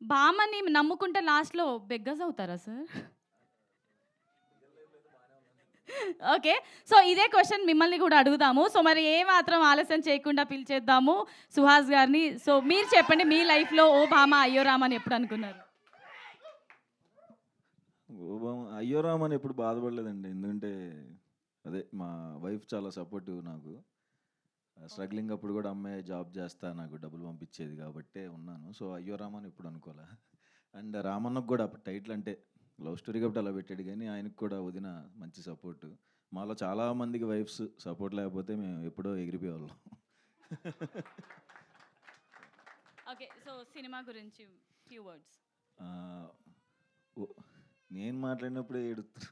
భామని నమ్ముకుంటే లాస్ట్లో బెగ్గస్ అవుతారా సార్? ఓకే, సో ఇదే క్వశ్చన్ మిమ్మల్ని కూడా అడుగుదాము. సో మరి ఏమాత్రం ఆలస్యం చేయకుండా పిలిచేద్దాము సుహాస్ గారిని. సో మీరు చెప్పండి, మీ లైఫ్లో ఓ భామ అయ్యో రామ అని ఎప్పుడు అనుకున్నారు? అయ్యో రామ్ అని ఎప్పుడు బాధపడలేదండి. ఎందుకంటే అదే మా వైఫ్ చాలా సపోర్టివ్ నాకు. స్ట్రగ్లింగ్ అప్పుడు కూడా అమ్మాయి జాబ్ చేస్తా నాకు డబ్బులు పంపించేది కాబట్టే ఉన్నాను. సో అయ్యో రామ్ అని ఎప్పుడు అనుకోలే. అండ్ రామన్నకు కూడా అప్పుడు టైటిల్ అంటే లవ్ స్టోరీ కాబట్టి అలా పెట్టాడు, కానీ ఆయనకు కూడా వదిన మంచి సపోర్టు. మాలో చాలామందికి వైఫ్స్ సపోర్ట్ లేకపోతే మేము ఎప్పుడో ఎగిరిపోయేవాళ్ళం. ఓకే, సో సినిమా గురించి ఫ్యూ వర్డ్స్. నేను మాట్లాడినప్పుడే ఏడుస్తారు.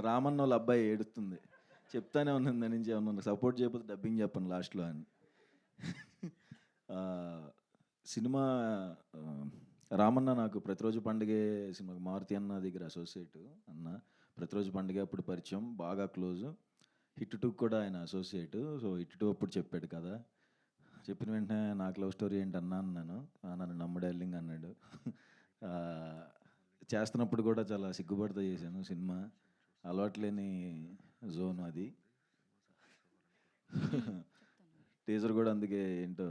రామన్న వాళ్ళ అబ్బాయి ఏడుస్తుంది, చెప్తానే ఉన్నాను దాని నుంచి ఏమన్నా సపోర్ట్ చేయకపోతే డబ్బింగ్ చెప్పను లాస్ట్లో అని. సినిమా రామన్న నాకు ప్రతిరోజు పండుగే సినిమాకి మారుతి అన్న దగ్గర అసోసియేట్ అన్న. ప్రతిరోజు పండుగ అప్పుడు పరిచయం, బాగా క్లోజు. హిట్ 2 కూడా ఆయన అసోసియేట్. సో హిట్ 2 అప్పుడు చెప్పాడు కదా, చెప్పిన వెంటనే నాకు లవ్ స్టోరీ ఏంటి అన్నా అన్నాను. నన్ను నమ్మడాలింగ్ అన్నాడు. చేస్తున్నప్పుడు కూడా చాలా సిగ్గుపడుతూ చేశాను సినిమా, అలవాట్లేని జోన్ అది. టీజర్ కూడా అందుకే ఏంటో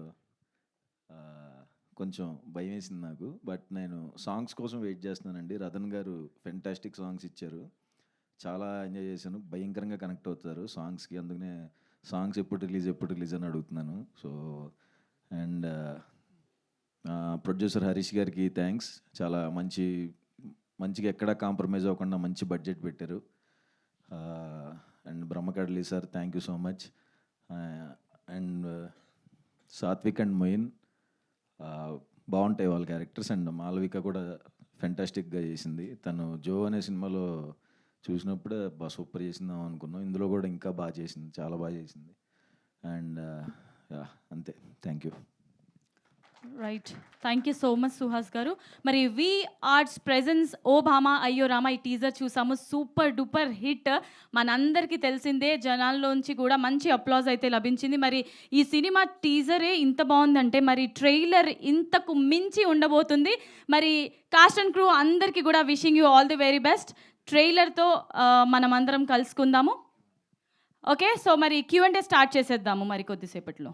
కొంచెం భయం వేసింది నాకు. బట్ నేను సాంగ్స్ కోసం వెయిట్ చేస్తున్నానండి. రతన్ గారు ఫెంటాస్టిక్ సాంగ్స్ ఇచ్చారు, చాలా ఎంజాయ్ చేశాను. భయంకరంగా కనెక్ట్ అవుతారు సాంగ్స్కి, అందుకనే సాంగ్స్ ఎప్పుడు రిలీజ్ అని అడుగుతున్నాను. సో అండ్ ప్రొడ్యూసర్ హరీష్ గారికి థ్యాంక్స్. చాలా మంచిగా ఎక్కడా కాంప్రమైజ్ అవ్వకుండా మంచి బడ్జెట్ పెట్టారు. And Brahmakadali sir thank you so much. And Satvik and Moin బాగుంటాయి వాళ్ళ క్యారెక్టర్స్. అండ్ మాలవిక కూడా ఫెంటాస్టిక్గా చేసింది. తను జో అనే సినిమాలో చూసినప్పుడే సూపర్ చేసిందాం అనుకున్నాం, ఇందులో కూడా ఇంకా బాగా చేసింది, చాలా బాగా చేసింది. అండ్ అంతే, thank you. Right, thank you so much Suhas గారు. మరి వి ఆర్ట్స్ ప్రెజెన్స్ ఓ భామ అయ్యో రామ ఈ టీజర్ చూసాము, సూపర్ డూపర్ హిట్. మనందరికీ తెలిసిందే, జనాల్లోంచి కూడా మంచి అప్లాజ్ అయితే లభించింది. మరి ఈ సినిమా టీజరే ఇంత బాగుందంటే మరి ట్రైలర్ ఇంతకు మించి ఉండబోతుంది. మరి కాస్ట్ అండ్ క్రూ అందరికీ కూడా wishing you all the very best. ట్రైలర్తో మనం అందరం కలుసుకుందాము. ఓకే, సో మరి Q&A స్టార్ట్ చేసేద్దాము మరి కొద్దిసేపట్లో.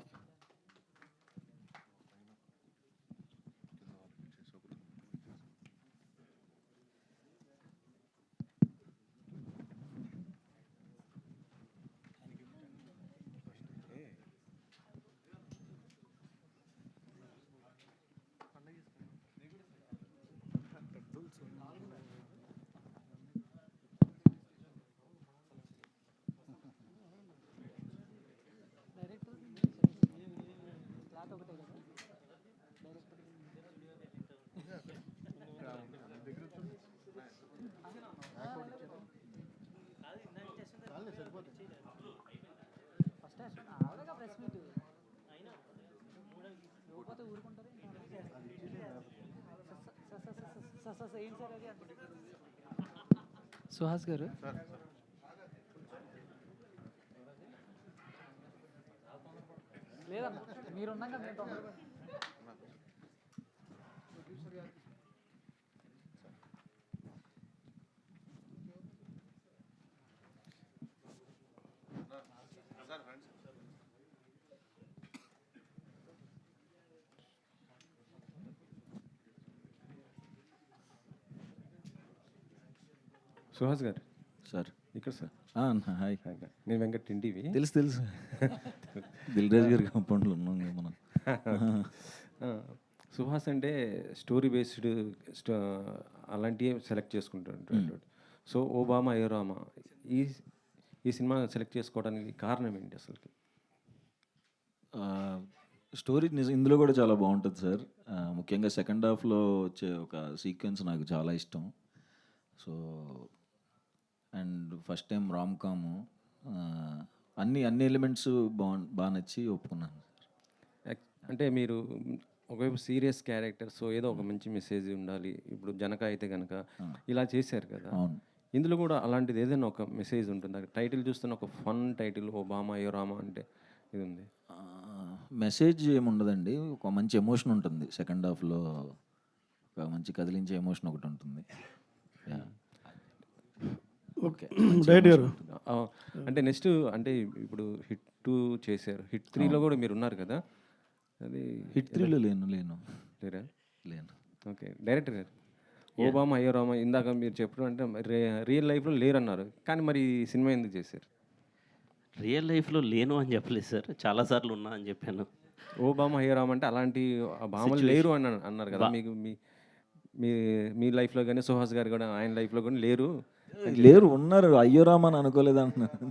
సుహాస్ గారు లేదమ్మా మీరున్నాక మేము తొందరగా సుహాస్ గారు సార్ ఇక్కడ సార్ హాయ్ నేను వెంకట్ ఇంటివి తెలుసు తెలుసు దిల్రాజ్ గారి కాంపౌండ్లో ఉన్నాం కదా మనం. సుహాస్ అంటే స్టోరీ బేస్డ్ అలాంటివి సెలెక్ట్ చేసుకుంటాడు. సో ఓబామా అయోరామా ఈ ఈ సినిమా సెలెక్ట్ చేసుకోవడానికి కారణం ఏంటి అసలు? స్టోరీ ఇందులో కూడా చాలా బాగుంటుంది సార్. ముఖ్యంగా సెకండ్ హాఫ్లో వచ్చే ఒక సీక్వెన్స్ నాకు చాలా ఇష్టం. So and first time Ram కాము అన్ని ఎలిమెంట్స్ బాగా నచ్చి ఒప్పుకున్నాను. అంటే మీరు ఒకవైపు సీరియస్ క్యారెక్టర్, సో ఏదో ఒక మంచి మెసేజ్ ఉండాలి. ఇప్పుడు జనక అయితే కనుక ఇలా చేశారు కదా, అవును. ఇందులో కూడా అలాంటిది ఏదైనా ఒక మెసేజ్ ఉంటుంది. టైటిల్ చూస్తున్న ఒక ఫన్ టైటిల్ ఓబామా అయోరామా అంటే ఇది ఉంది. మెసేజ్ ఏముండదండి, ఒక మంచి ఎమోషన్ ఉంటుంది. సెకండ్ హాఫ్లో ఒక మంచి కదిలించే ఎమోషన్ ఒకటి ఉంటుంది. ఓకే డైరెక్ట్ గారు అంటే నెక్స్ట్ అంటే ఇప్పుడు హిట్ 2 చేశారు, హిట్ 3లో కూడా మీరు ఉన్నారు కదా. అది హిట్ 3లో లేరా? లేను. ఓకే డైరెక్టర్ గారు, ఓబామా అయోరామా ఇందాక మీరు చెప్పడం అంటే రియల్ లైఫ్లో లేరన్నారు, కానీ మరి ఈ సినిమా ఎందుకు చేశారు? రియల్ లైఫ్లో లేను అని చెప్పలేదు సార్, చాలాసార్లు ఉన్నా అని చెప్పాను. ఓబామా అయోరామా అంటే అలాంటి భామలు లేరు అని అన్నారు కదా. మీకు మీ లైఫ్లో కానీ సుహాస్ గారు కూడా ఆయన లైఫ్లో కానీ లేరు, ఉన్నారు. అయ్యోరామా అని అనుకోలేదు అంటున్నారు.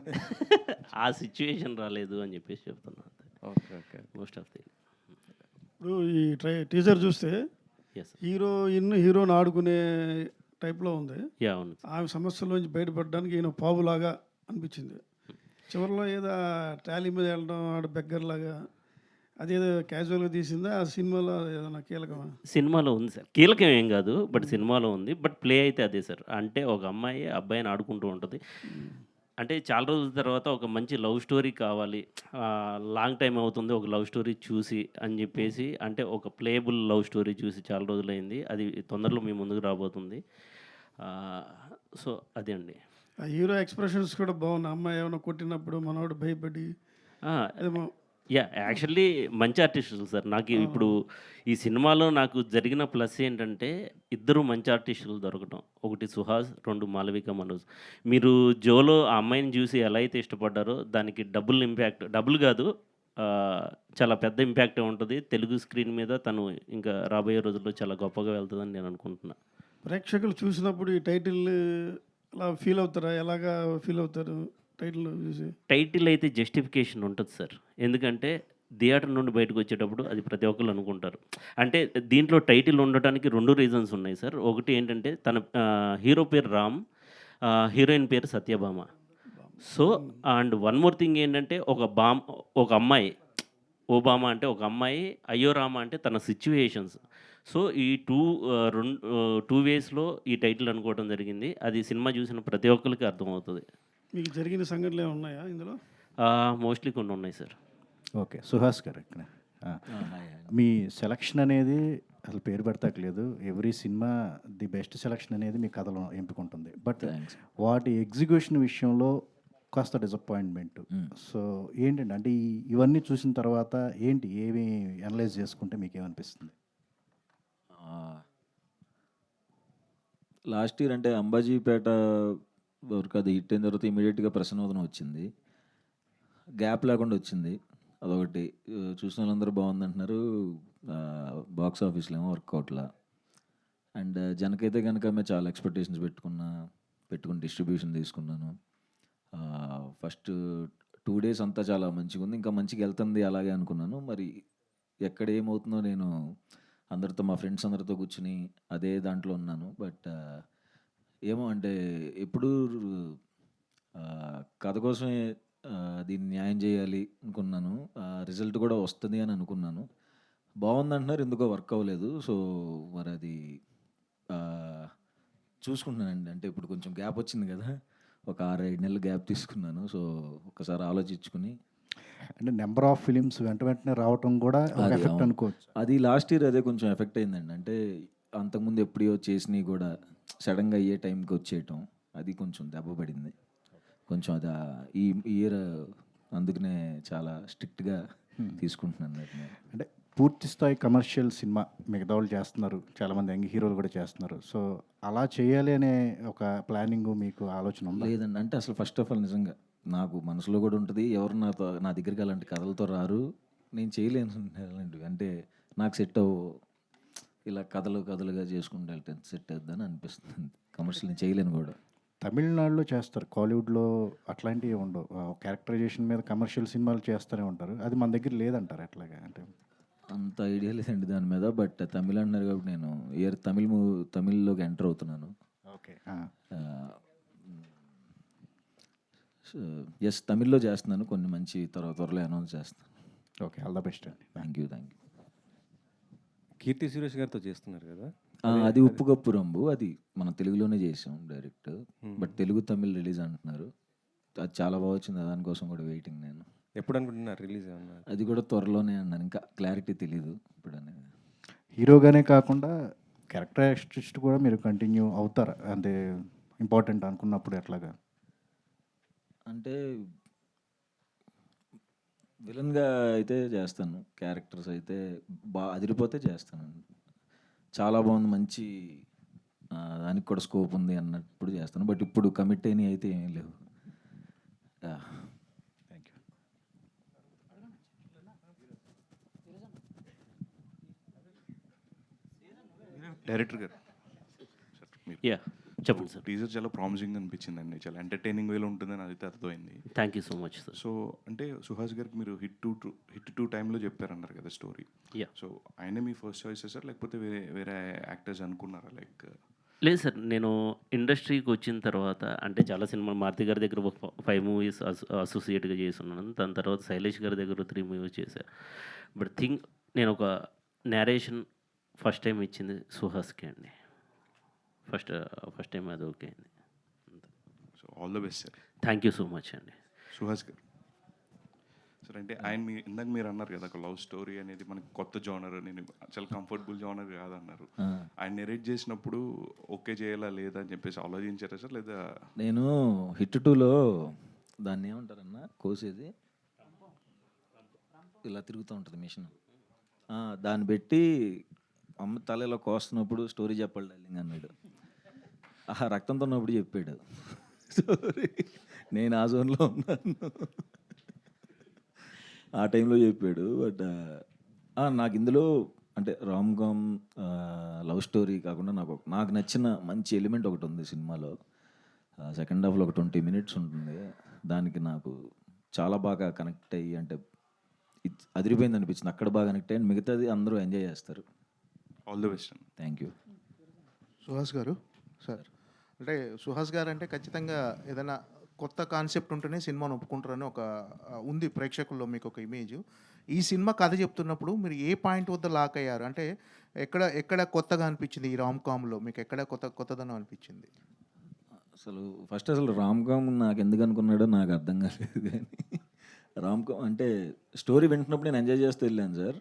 ఆ సిచ్యువేషన్ రాలేదు అని చెప్పేసి చెప్తున్నాను. Okay okay most of the ఇప్పుడు ఈ టీజర్ చూస్తే హీరోని ఆడుకునే టైప్లో ఉంది. అవును. ఆమె సమస్యలోంచి బయటపడడానికి ఈయన పావులాగా అనిపించింది. చివరిలో ఏదో టాలీ మీద వెళ్ళడం ఆడ బెగ్గర్లాగా అదేదో క్యాజువల్గా తీసిందా ఆ సినిమాలో ఏదైనా కీలకమా? సినిమాలో ఉంది సార్, కీలకం ఏం కాదు, బట్ సినిమాలో ఉంది. బట్ ప్లే అయితే అదే సార్. అంటే ఒక అమ్మాయి అబ్బాయిని ఆడుకుంటూ ఉంటుంది. అంటే చాలా రోజుల తర్వాత ఒక మంచి లవ్ స్టోరీ కావాలి, లాంగ్ టైం అవుతుంది ఒక లవ్ స్టోరీ చూసి అని చెప్పేసి, అంటే ఒక ప్లేబుల్ లవ్ స్టోరీ చూసి చాలా రోజులైంది. అది తొందరలో మీ ముందుకు రాబోతుంది. సో అదే అండి. ఆ హీరో ఎక్స్ప్రెషన్స్ కూడా బాగున్నాయి. అమ్మాయి ఏమైనా కొట్టినప్పుడు మనోడు భయపడి యాక్చువల్లీ మంచి ఆర్టిస్టులు సార్. నాకు ఇప్పుడు ఈ సినిమాలో నాకు జరిగిన ప్లస్ ఏంటంటే ఇద్దరు మంచి ఆర్టిస్టులు దొరకటం. ఒకటి సుహాస్, 2 మాలవిక మనోజ్. మీరు జోలో ఆ అమ్మాయిని చూసి ఎలా అయితే ఇష్టపడ్డారో దానికి డబుల్ కాదు, చాలా పెద్ద ఇంపాక్ట్ ఉంటుంది తెలుగు స్క్రీన్ మీద. తను ఇంకా రాబోయే రోజుల్లో చాలా గొప్పగా వెళ్తుందని నేను అనుకుంటున్నాను. ప్రేక్షకులు చూసినప్పుడు ఈ టైటిల్ అలా ఫీల్ అవుతారా? ఎలాగా ఫీల్ అవుతారు టైటిల్ చూసి? టైటిల్ అయితే జస్టిఫికేషన్ ఉంటుంది సార్. ఎందుకంటే థియేటర్ నుండి బయటకు వచ్చేటప్పుడు అది ప్రతి ఒక్కరు అనుకుంటారు. అంటే దీంట్లో టైటిల్ ఉండటానికి 2 రీజన్స్ ఉన్నాయి సార్. ఒకటి ఏంటంటే తన హీరో పేరు రామ్, హీరోయిన్ పేరు Satyabhama. So and one more thing ఏంటంటే ఒక అమ్మాయి ఓబామా అంటే ఒక అమ్మాయి, అయోరామా అంటే తన సిచ్యువేషన్స్. సో ఈ టూ వేస్లో ఈ టైటిల్ అనుకోవడం జరిగింది. అది సినిమా చూసిన ప్రతి ఒక్కరికి అర్థమవుతుంది. మీకు జరిగిన సంఘటనలు ఏమైనా ఉన్నాయా ఇందులో? మోస్ట్లీ కొన్ని ఉన్నాయి సార్. ఓకే సుహాస్ గారు, ఇక్కడ మీ సెలక్షన్ అనేది అసలు పేరు పెడతాకలేదు. Every cinema the best selection అనేది మీ కథలో ఎంపిక ఉంటుంది. బట్ వాటి ఎగ్జిక్యూషన్ విషయంలో కాస్త డిసప్పాయింట్మెంట్. సో ఏంటంటే అంటే ఇవన్నీ చూసిన తర్వాత ఏమి అనలైజ్ చేసుకుంటే మీకు ఏమనిపిస్తుంది? లాస్ట్ ఇయర్ అంటే అంబాజీపేట వరకు అది హిట్ అయిన తర్వాత ఇమీడియట్గా ప్రసన్నోదనం వచ్చింది. గ్యాప్ లేకుండా వచ్చింది. అదొకటి చూసిన వాళ్ళందరూ బాగుందంటున్నారు. బాక్స్ ఆఫీస్లో ఏమో వర్కౌట్లా. అండ్ జనకైతే కనుక మేము చాలా ఎక్స్పెక్టేషన్స్ పెట్టుకుని డిస్ట్రిబ్యూషన్ తీసుకున్నాను. ఫస్ట్ 2 days అంతా చాలా మంచిగా ఉంది, ఇంకా మంచిగా వెళ్తుంది అలాగే అనుకున్నాను. మరి ఎక్కడ ఏమవుతుందో నేను అందరితో మా ఫ్రెండ్స్ అందరితో కూర్చుని అదే దాంట్లో ఉన్నాను. బట్ ఏమో అంటే ఎప్పుడు కథ కోసమే దీన్ని న్యాయం చేయాలి అనుకున్నాను. రిజల్ట్ కూడా వస్తుంది అని అనుకున్నాను. బాగుందంటున్నారు, ఎందుకో వర్క్ అవ్వలేదు. సో మరి అది చూసుకుంటున్నానండి. అంటే ఇప్పుడు కొంచెం గ్యాప్ వచ్చింది కదా! ఒక 6, 5 నెలలు గ్యాప్ తీసుకున్నాను. సో, ఒక్కసారి ఆలోచించుకొని అంటే నెంబర్ ఆఫ్ ఫిలిమ్స్ వెంట వెంటనే రావటం కూడా ఒక అది ఎఫెక్ట్ అవును. అనుకోవచ్చు. అది లాస్ట్ ఇయర్ అదే కొంచెం ఎఫెక్ట్ అయిందండి. అంటే అంతకుముందు ఎప్పుడో చేసినవి కూడా సడన్‌గా అయ్యే టైంకి వచ్చేయటం అది కొంచెం దెబ్బ పడింది. కొంచెం అది ఈ ఇయర్ అందుకనే చాలా స్ట్రిక్ట్‌గా తీసుకుంటున్నాను వాటిని. అంటే పూర్తి స్థాయి కమర్షియల్ సినిమా మిగతా వాళ్ళు చేస్తున్నారు. చాలామంది యంగ్ హీరోలు కూడా చేస్తున్నారు. సో, అలా చేయాలి అనే ఒక ప్లానింగ్ మీకు ఆలోచన ఉందా? లేదండి. అంటే అసలు ఫస్ట్ ఆఫ్ ఆల్ నిజంగా నాకు మనసులో కూడా ఉంటుంది. ఎవరు నా దగ్గరికి అలాంటి కథలతో రారు. నేను చేయలేను అలాంటివి. అంటే నాకు సెట్ అవ్వవు. ఇలా కథలుగా చేసుకుంటూ వెళ్తే సెట్ అవుద్దని అనిపిస్తుంది. కమర్షియల్ నేను చేయలేను కూడా. తమిళనాడులో చేస్తారు. కాలీవుడ్‌లో అట్లాంటివి ఉండవు. క్యారెక్టరైజేషన్ మీద కమర్షియల్ సినిమాలు చేస్తూనే ఉంటారు. అది మన దగ్గర లేదంటారు ఎట్లాగా? అంటే అంత ఐడియా లేదండి దాని మీద. బట్ తమిళ్ అంటున్నారు కాబట్టి నేను ఇయర్ తమిళ్‌లోకి ఎంటర్ అవుతున్నాను. ఓకే. యెస్, తమిళ్‌లో చేస్తున్నాను. కొన్ని మంచి త్వరలో అనౌన్స్ చేస్తాను. ఓకే. ఆల్ ద బెస్ట్ అండి. Thank you. కీర్తి సురేష్ గారితో చేస్తున్నారు కదా! అది ఉప్పు కప్పు రంబు. అది మనం తెలుగులోనే చేసాం direct. But Telugu, Tamil release అంటున్నారు. అది చాలా బాగా వచ్చింది. దానికోసం కూడా వెయిటింగ్ నేను. ఎప్పుడు అనుకుంటున్నారు రిలీజ్ ఏమన్నా? అది కూడా త్వరలోనే అన్నాను. ఇంకా క్లారిటీ తెలీదు ఇప్పుడనేది. హీరోగానే కాకుండా క్యారెక్టర్ ఆర్టిస్ట్ కూడా మీరు కంటిన్యూ అవుతారా? అంటే ఇంపార్టెంట్ అనుకున్నప్పుడు ఎట్లాగా? అంటే విలన్‌గా అయితే చేస్తాను. క్యారెక్టర్స్ అయితే అదిరిపోతే చేస్తాను. చాలా బాగుంది, మంచి దానికి కూడా స్కోప్ ఉంది అన్నప్పుడు చేస్తాను. బట్ ఇప్పుడు కమిట్ అయినవి అయితే ఏమీ లేవు. Thank you. డైరెక్టర్ గారు యా, చెప్పండి సార్. టీజర్ చాలా ప్రామిసింగ్ అనిపించిందండి. చాలా ఎంటర్టైనింగ్ వేలో ఉంటుందని అయితే అర్థమైంది. Thank you so much sir. So అంటే సుహాస్ గారికి మీరు హిట్ టూ టైంలో చెప్పారన్నారు కదా స్టోరీ. యా. సో ఆయనే మీ ఫస్ట్ చాయిస్ సార్, లేకపోతే వేరే యాక్టర్స్ అనుకున్నారా? లైక్ లేదు సార్, నేను ఇండస్ట్రీకి వచ్చిన తర్వాత అంటే చాలా సినిమాలు మారుతి గారి దగ్గర 5 మూవీస్ అసోసియేట్గా చేస్తున్నాను. దాని తర్వాత శైలేష్ గారి దగ్గర 3 మూవీస్ చేశాను. బట్ నేను ఒక నేరేషన్ ఫస్ట్ టైం ఇచ్చింది సుహాస్కి అండి. ఫస్ట్ టైం అది ఓకే అయింది. So all the best sir. Thank you so much అండి. సుహాస్ గారు సార్, అంటే ఆయన ఇందాక మీరు అన్నారు కదా ఒక లవ్ స్టోరీ అనేది మనకి కొత్త జోనర్, నేను చాలా కంఫర్టబుల్ జోనర్ కాదన్నారు. ఆయన నెరేట్ చేసినప్పుడు ఓకే చేయాలా లేదా అని చెప్పేసి ఆలోచించారా సార్? లేదా నేను హిట్ 2లో దాన్ని ఏమంటారన్నా కోసేది ఇలా తిరుగుతూ ఉంటుంది మిషన్. దాన్ని పెట్టి అమ్మ తలలో కోస్తున్నప్పుడు స్టోరీ చెప్పాలి డార్లింగ్ అన్నాడు. రక్తంతో ఉన్నప్పుడు చెప్పాడు. స్టోరీ నేను ఆ జోన్లో ఉన్నాను. ఆ టైంలో చెప్పాడు. బట్ నాకు ఇందులో అంటే రామ్ కామ్ లవ్ స్టోరీ కాకుండా నాకు నచ్చిన మంచి ఎలిమెంట్ ఒకటి ఉంది సినిమాలో. సెకండ్ హాఫ్లో ఒక 20 minutes ఉంటుంది. దానికి నాకు చాలా బాగా కనెక్ట్ అయ్యి అంటే అదిరిపోయింది అనిపించింది. అక్కడ బాగా కనెక్ట్ అయ్యి మిగతాది అందరూ ఎంజాయ్ చేస్తారు. All the best. Thank you. Suhas గారు సార్, అంటే సుహాస్ గారు అంటే ఖచ్చితంగా ఏదైనా కొత్త కాన్సెప్ట్ ఉంటేనే సినిమాను ఒప్పుకుంటారని ఒక ఉంది ప్రేక్షకుల్లో మీకు ఒక ఇమేజ్. ఈ సినిమా కథ చెప్తున్నప్పుడు మీరు ఏ పాయింట్ వద్ద లాక్ అయ్యారు? అంటే ఎక్కడ కొత్తగా అనిపించింది ఈ రామ్ కామ్లో మీకు? ఎక్కడ కొత్తదనం అనిపించింది? అసలు రామ్ కామ్ నాకు ఎందుకు అనుకున్నాడో నాకు అర్థం కాలేదు. కానీ రామ్ కామ్ అంటే స్టోరీ వింటున్నప్పుడు నేను ఎంజాయ్ చేస్తూ వెళ్ళాను సార్.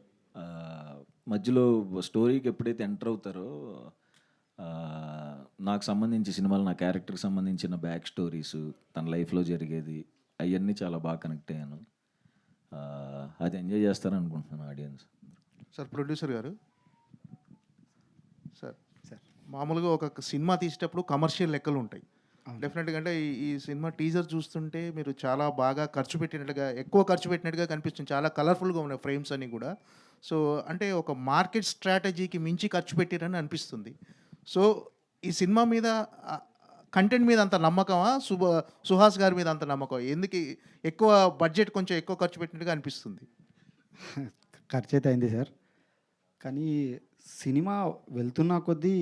మధ్యలో స్టోరీకి ఎప్పుడైతే ఎంటర్ అవుతారో నాకు సంబంధించి సినిమాలు, నా క్యారెక్టర్కి సంబంధించిన బ్యాక్ స్టోరీస్, తన లైఫ్లో జరిగేది అవన్నీ చాలా బాగా కనెక్ట్ అయ్యాను. అది ఎంజాయ్ చేస్తారని అనుకుంటున్నాను ఆడియన్స్. సార్ ప్రొడ్యూసర్ గారు సార్ మామూలుగా ఒక సినిమా తీసేటప్పుడు కమర్షియల్ లెక్కలు ఉంటాయి డెఫినెట్గా. అంటే ఈ సినిమా టీజర్ చూస్తుంటే మీరు చాలా బాగా ఎక్కువ ఖర్చు పెట్టినట్టుగా కనిపిస్తుంది. చాలా కలర్ఫుల్గా ఉన్నాయి ఫ్రేమ్స్ అన్నీ కూడా. సో అంటే ఒక మార్కెట్ స్ట్రాటజీకి మించి ఖర్చు పెట్టారని అనిపిస్తుంది. సో ఈ సినిమా మీద కంటెంట్ మీద అంత నమ్మకమా, సుహాస్ గారి మీద అంత నమ్మకం? ఎందుకు ఎక్కువ బడ్జెట్ కొంచెం ఎక్కువ ఖర్చు పెట్టినట్టుగా అనిపిస్తుంది? ఖర్చు అయితే అయింది సార్, కానీ సినిమా వెళ్తున్న కొద్దీ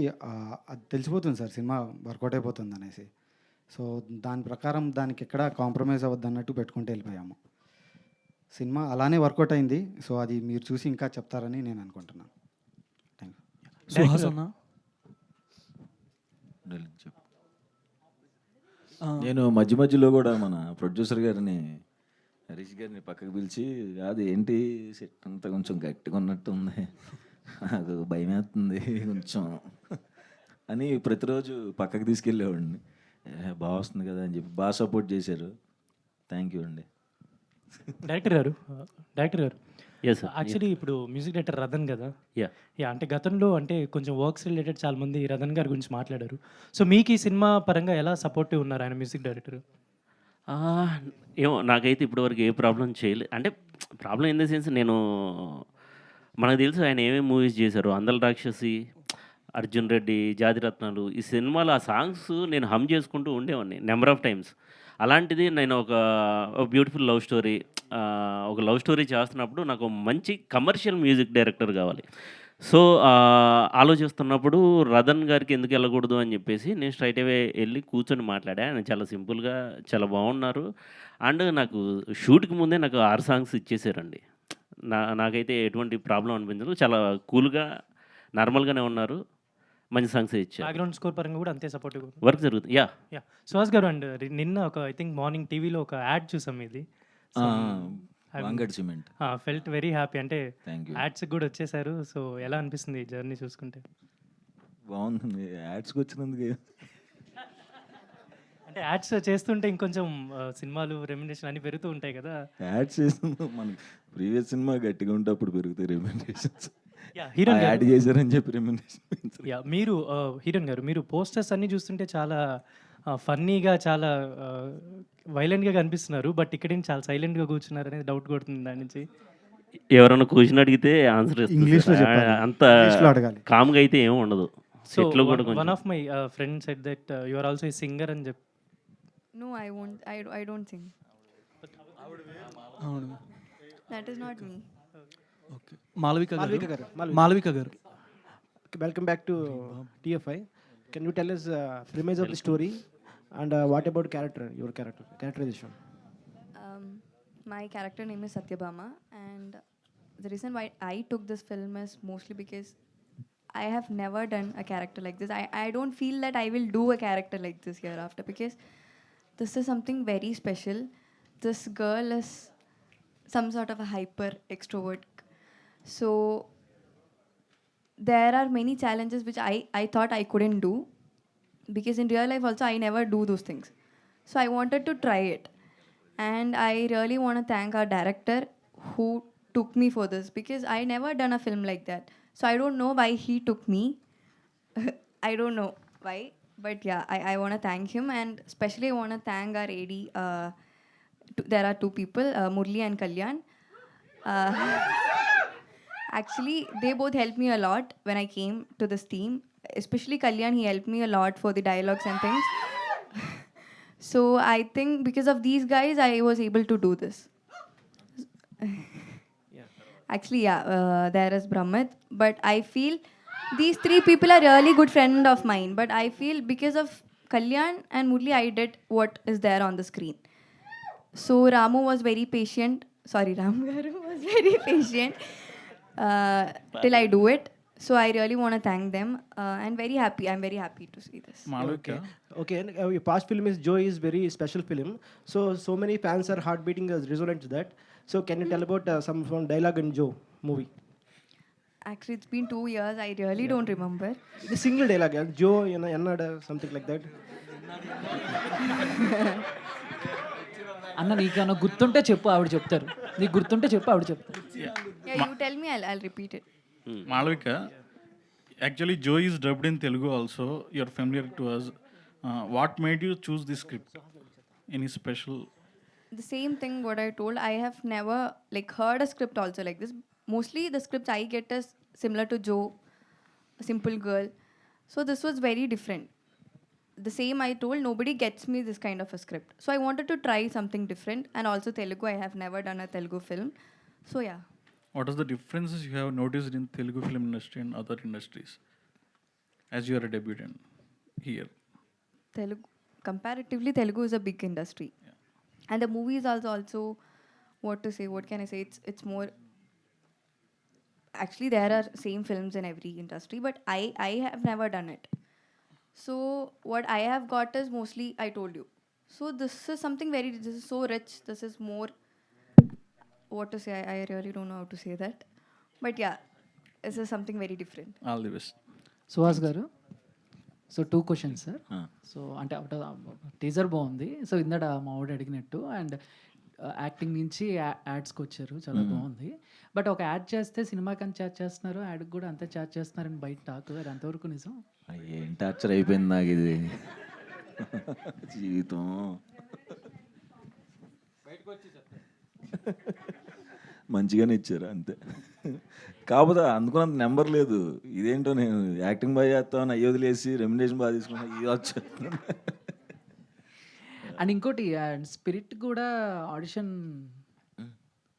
అది తెలిసిపోతుంది సార్ సినిమా వర్కౌట్ అయిపోతుంది అనేసి. సో దాని ప్రకారం దానికి ఎక్కడ కాంప్రమైజ్ అవ్వద్దు అన్నట్టు పెట్టుకుంటూ వెళ్ళిపోయాము. సినిమా అలానే వర్కౌట్ అయింది. సో అది మీరు చూసి ఇంకా చెప్తారని నేను అనుకుంటున్నాను. Thank you. సుహాస్ అన్న చెప్పు. నేను మధ్య మధ్యలో కూడా మన ప్రొడ్యూసర్ గారిని, హరీష్ గారిని పక్కకు పిలిచి, అది ఏంటి సెట్ అంతా కొంచెం గట్టిగా ఉన్నట్టు ఉంది, నాకు భయం వేస్తుంది కొంచెం అని ప్రతిరోజు పక్కకు తీసుకెళ్ళేవాడిని. బాగా వస్తుంది కదా అని చెప్పి బాగా సపోర్ట్ చేశారు. థ్యాంక్ యూ అండి. డైరెక్టర్ గారు Yes, sir. యాక్చువల్లీ ఇప్పుడు మ్యూజిక్ డైరెక్టర్ రతన్ కదా. యా అంటే గతంలో అంటే కొంచెం వర్క్స్ రిలేటెడ్ చాలామంది రతన్ గారి గురించి మాట్లాడారు. సో మీకు ఈ సినిమా పరంగా ఎలా సపోర్టివ్ ఉన్నారు ఆయన మ్యూజిక్ డైరెక్టర్? ఏమో నాకైతే ఇప్పటివరకు ఏ ప్రాబ్లం చేయలేదు. అంటే ప్రాబ్లం ఇన్ ద సెన్స్ మనకు తెలుసు ఆయన ఏమేమి మూవీస్ చేశారు. అందల రాక్షసి, అర్జున్ రెడ్డి, జాతిరత్నాలు, ఈ సినిమాలో ఆ సాంగ్స్ నేను హమ్ చేసుకుంటూ ఉండేవాడిని నెంబర్ ఆఫ్ టైమ్స్. అలాంటిది నేను ఒక బ్యూటిఫుల్ లవ్ స్టోరీ, ఒక లవ్ స్టోరీ చేస్తున్నప్పుడు నాకు మంచి కమర్షియల్ మ్యూజిక్ డైరెక్టర్ కావాలి. సో ఆలోచిస్తున్నప్పుడు రతన్ గారికి ఎందుకు వెళ్ళకూడదు అని చెప్పేసి నేను స్ట్రైట్ అవే వెళ్ళి కూర్చొని మాట్లాడా. ఆయన చాలా సింపుల్గా చాలా బాగున్నారు. అండ్ నాకు షూట్కి ముందే నాకు 6 సాంగ్స్ ఇచ్చేసారండి. నాకైతే ఎటువంటి ప్రాబ్లం అనిపించదు. చాలా కూల్గా నార్మల్గానే ఉన్నారు. మంచి సాంగ్స్ ఇచ్చారు. బ్యాక్గ్రౌండ్ స్కోర్ పరంగా కూడా అంతే సపోర్టివ్ వర్క్ జరుగుతుంది. యా సుహాస్ గారు, అండ్ నిన్న ఒక ఐ థింక్ మార్నింగ్ టీవీలో ఒక యాడ్ చూసాం ఇది. వాంగడ్ సిమెంట్. Felt very happy. అంటే థ్యాంక్ యూ. యాడ్స్కి కూడా వచ్చేసారు. సో ఎలా అనిపిస్తుంది ఈ జర్నీ చూసుకుంటే? బాగుంది. యాడ్స్కి వచ్చినందుకు అంటే యాడ్స్ చేస్తుంటే ఇంకొంచెం సినిమాలు రెమ్యునరేషన్ అన్ని పెరుగుతూ ఉంటాయి కదా. యాడ్స్ చేస్తున్నాం. మనకి ప్రీవియస్ సినిమా గట్టిగా ఉంటే అప్పుడు పెరుగుతాయి రెమ్యునరేషన్స్. హీరోయిన్ యాడ్ చేశారని చెప్పి రెమ్యునరేషన్. మీరు హీరోయిన్ గారు, మీరు పోస్టర్స్ అన్నీ చూస్తుంటే చాలా ఫన్నీగా, చాలా వైలెంట్గా కనిపిస్తున్నారు. బట్ ఇక్కడ చాలా సైలెంట్గా కూర్చున్నారు అనేది డౌట్ కొడుతుంది దాని నుంచి. ఎవరైనా క్వశ్చన్ అడిగితే ఆన్సర్ ఇంగ్లీష్లో చెప్పాలి. అంత ఇంగ్లీష్లో అడగాలి. కామ్గా అయితే ఏమీ ఉండదు. సో సెట్లో కూడా one of my friend said that you are also a singer అని చెప్పి. No, I won't. I don't sing. That is not me. Okay. Malavika గారు Welcome back to TFI. Can you tell us premise of the story and what about your characterization? My character name is Satyabhama, and the reason why I took this film is mostly because I have never done a character like this. I don't feel that I will do a character like this hereafter, because this is something very special. This girl is some sort of a hyper extrovert. So there are many challenges which I thought I couldn't do, because in real life also I never do those things. So I wanted to try it. And I really want to thank our director who took me for this, because I never done a film like that. So I don't know why he took me. I don't know why. But yeah, I want to thank him, and especially I want to thank our AD. There are 2 people, Murli and Kalyan. Actually, they both helped me a lot when I came to this team. Especially Kalyan, he helped me a lot for the dialogues and things. So I think because of these guys, I was able to do this. Actually, yeah, there is Brahmat, but I feel these 3 people are really good friend of mine. But I feel because of Kalyan and Murli, I did what is there on the screen. So Ramu was very patient. Sorry, Ram Garu was very patient till I do it. So I really want to thank them, and very happy. I'm very happy to see this. Okay. And your past film is Joy is very special film. So many fans are heart beating as resonant to that. So can you tell about some dialogue in Joe movie? Actually, it's been 2 years. I really don't remember. The single dialogue, Joe, something like that. అన్న నీకన్నా గుర్తుంటే చెప్పు, ఆవిడ చెప్తారు. నీకు గుర్తుంటే చెప్పు, ఆవిడ చెప్తారు. Yeah, you tell me, I'll repeat it. Malavika, actually Joe is dubbed in Telugu also. You're familiar to us. What made you choose this script? Any special? The same thing what I told. I have never heard a script also like this. Mostly the scripts I get is similar to Joe, a simple girl. So this was very different. The same I told, nobody gets me this kind of a script. So I wanted to try something different, and also Telugu. I have never done a Telugu film. So yeah. What are the differences you have noticed in Telugu film industry and other industries as you are a debutant here? Comparatively, Telugu is a big industry. Yeah. And the movies also, what can I say? It's more. Actually, there are same films in every industry, but I have never done it. So what I have got is mostly I told you. So this is something this is so rich. This is more, what to say, I really don't know how to say that. But yeah, this is something very different. All the best. Suhas garu, so 2 questions sir. So అంటే teaser బాగుంది. So ఇందాక మా వాడు అడిగినట్టు and acting నుంచి యాడ్స్కి వచ్చారు, చాలా బాగుంది. బట్ ఒక యాడ్ చేస్తే సినిమాకి అంత ఛార్జ్ చేస్తున్నారు, యాడ్కి కూడా అంతే ఛార్జ్ చేస్తున్నారని బయట టాక్, అది ఎంతవరకు నిజం? ఏం టార్చర్ అయిపోయింది నాకు ఇది జీవితం. మంచిగానే ఇచ్చారు అంతే. కాకపోతే అందుకున్నంత నెంబర్ లేదు. ఇదేంటో నేను యాక్టింగ్ బాగా చేస్తాను, అయ్యి వదిలేసి రెమ్యునరేషన్ బాగా తీసుకున్నా, ఇది వచ్చేస్తాను. అండ్ ఇంకోటి స్పిరిట్ కూడా ఆడిషన్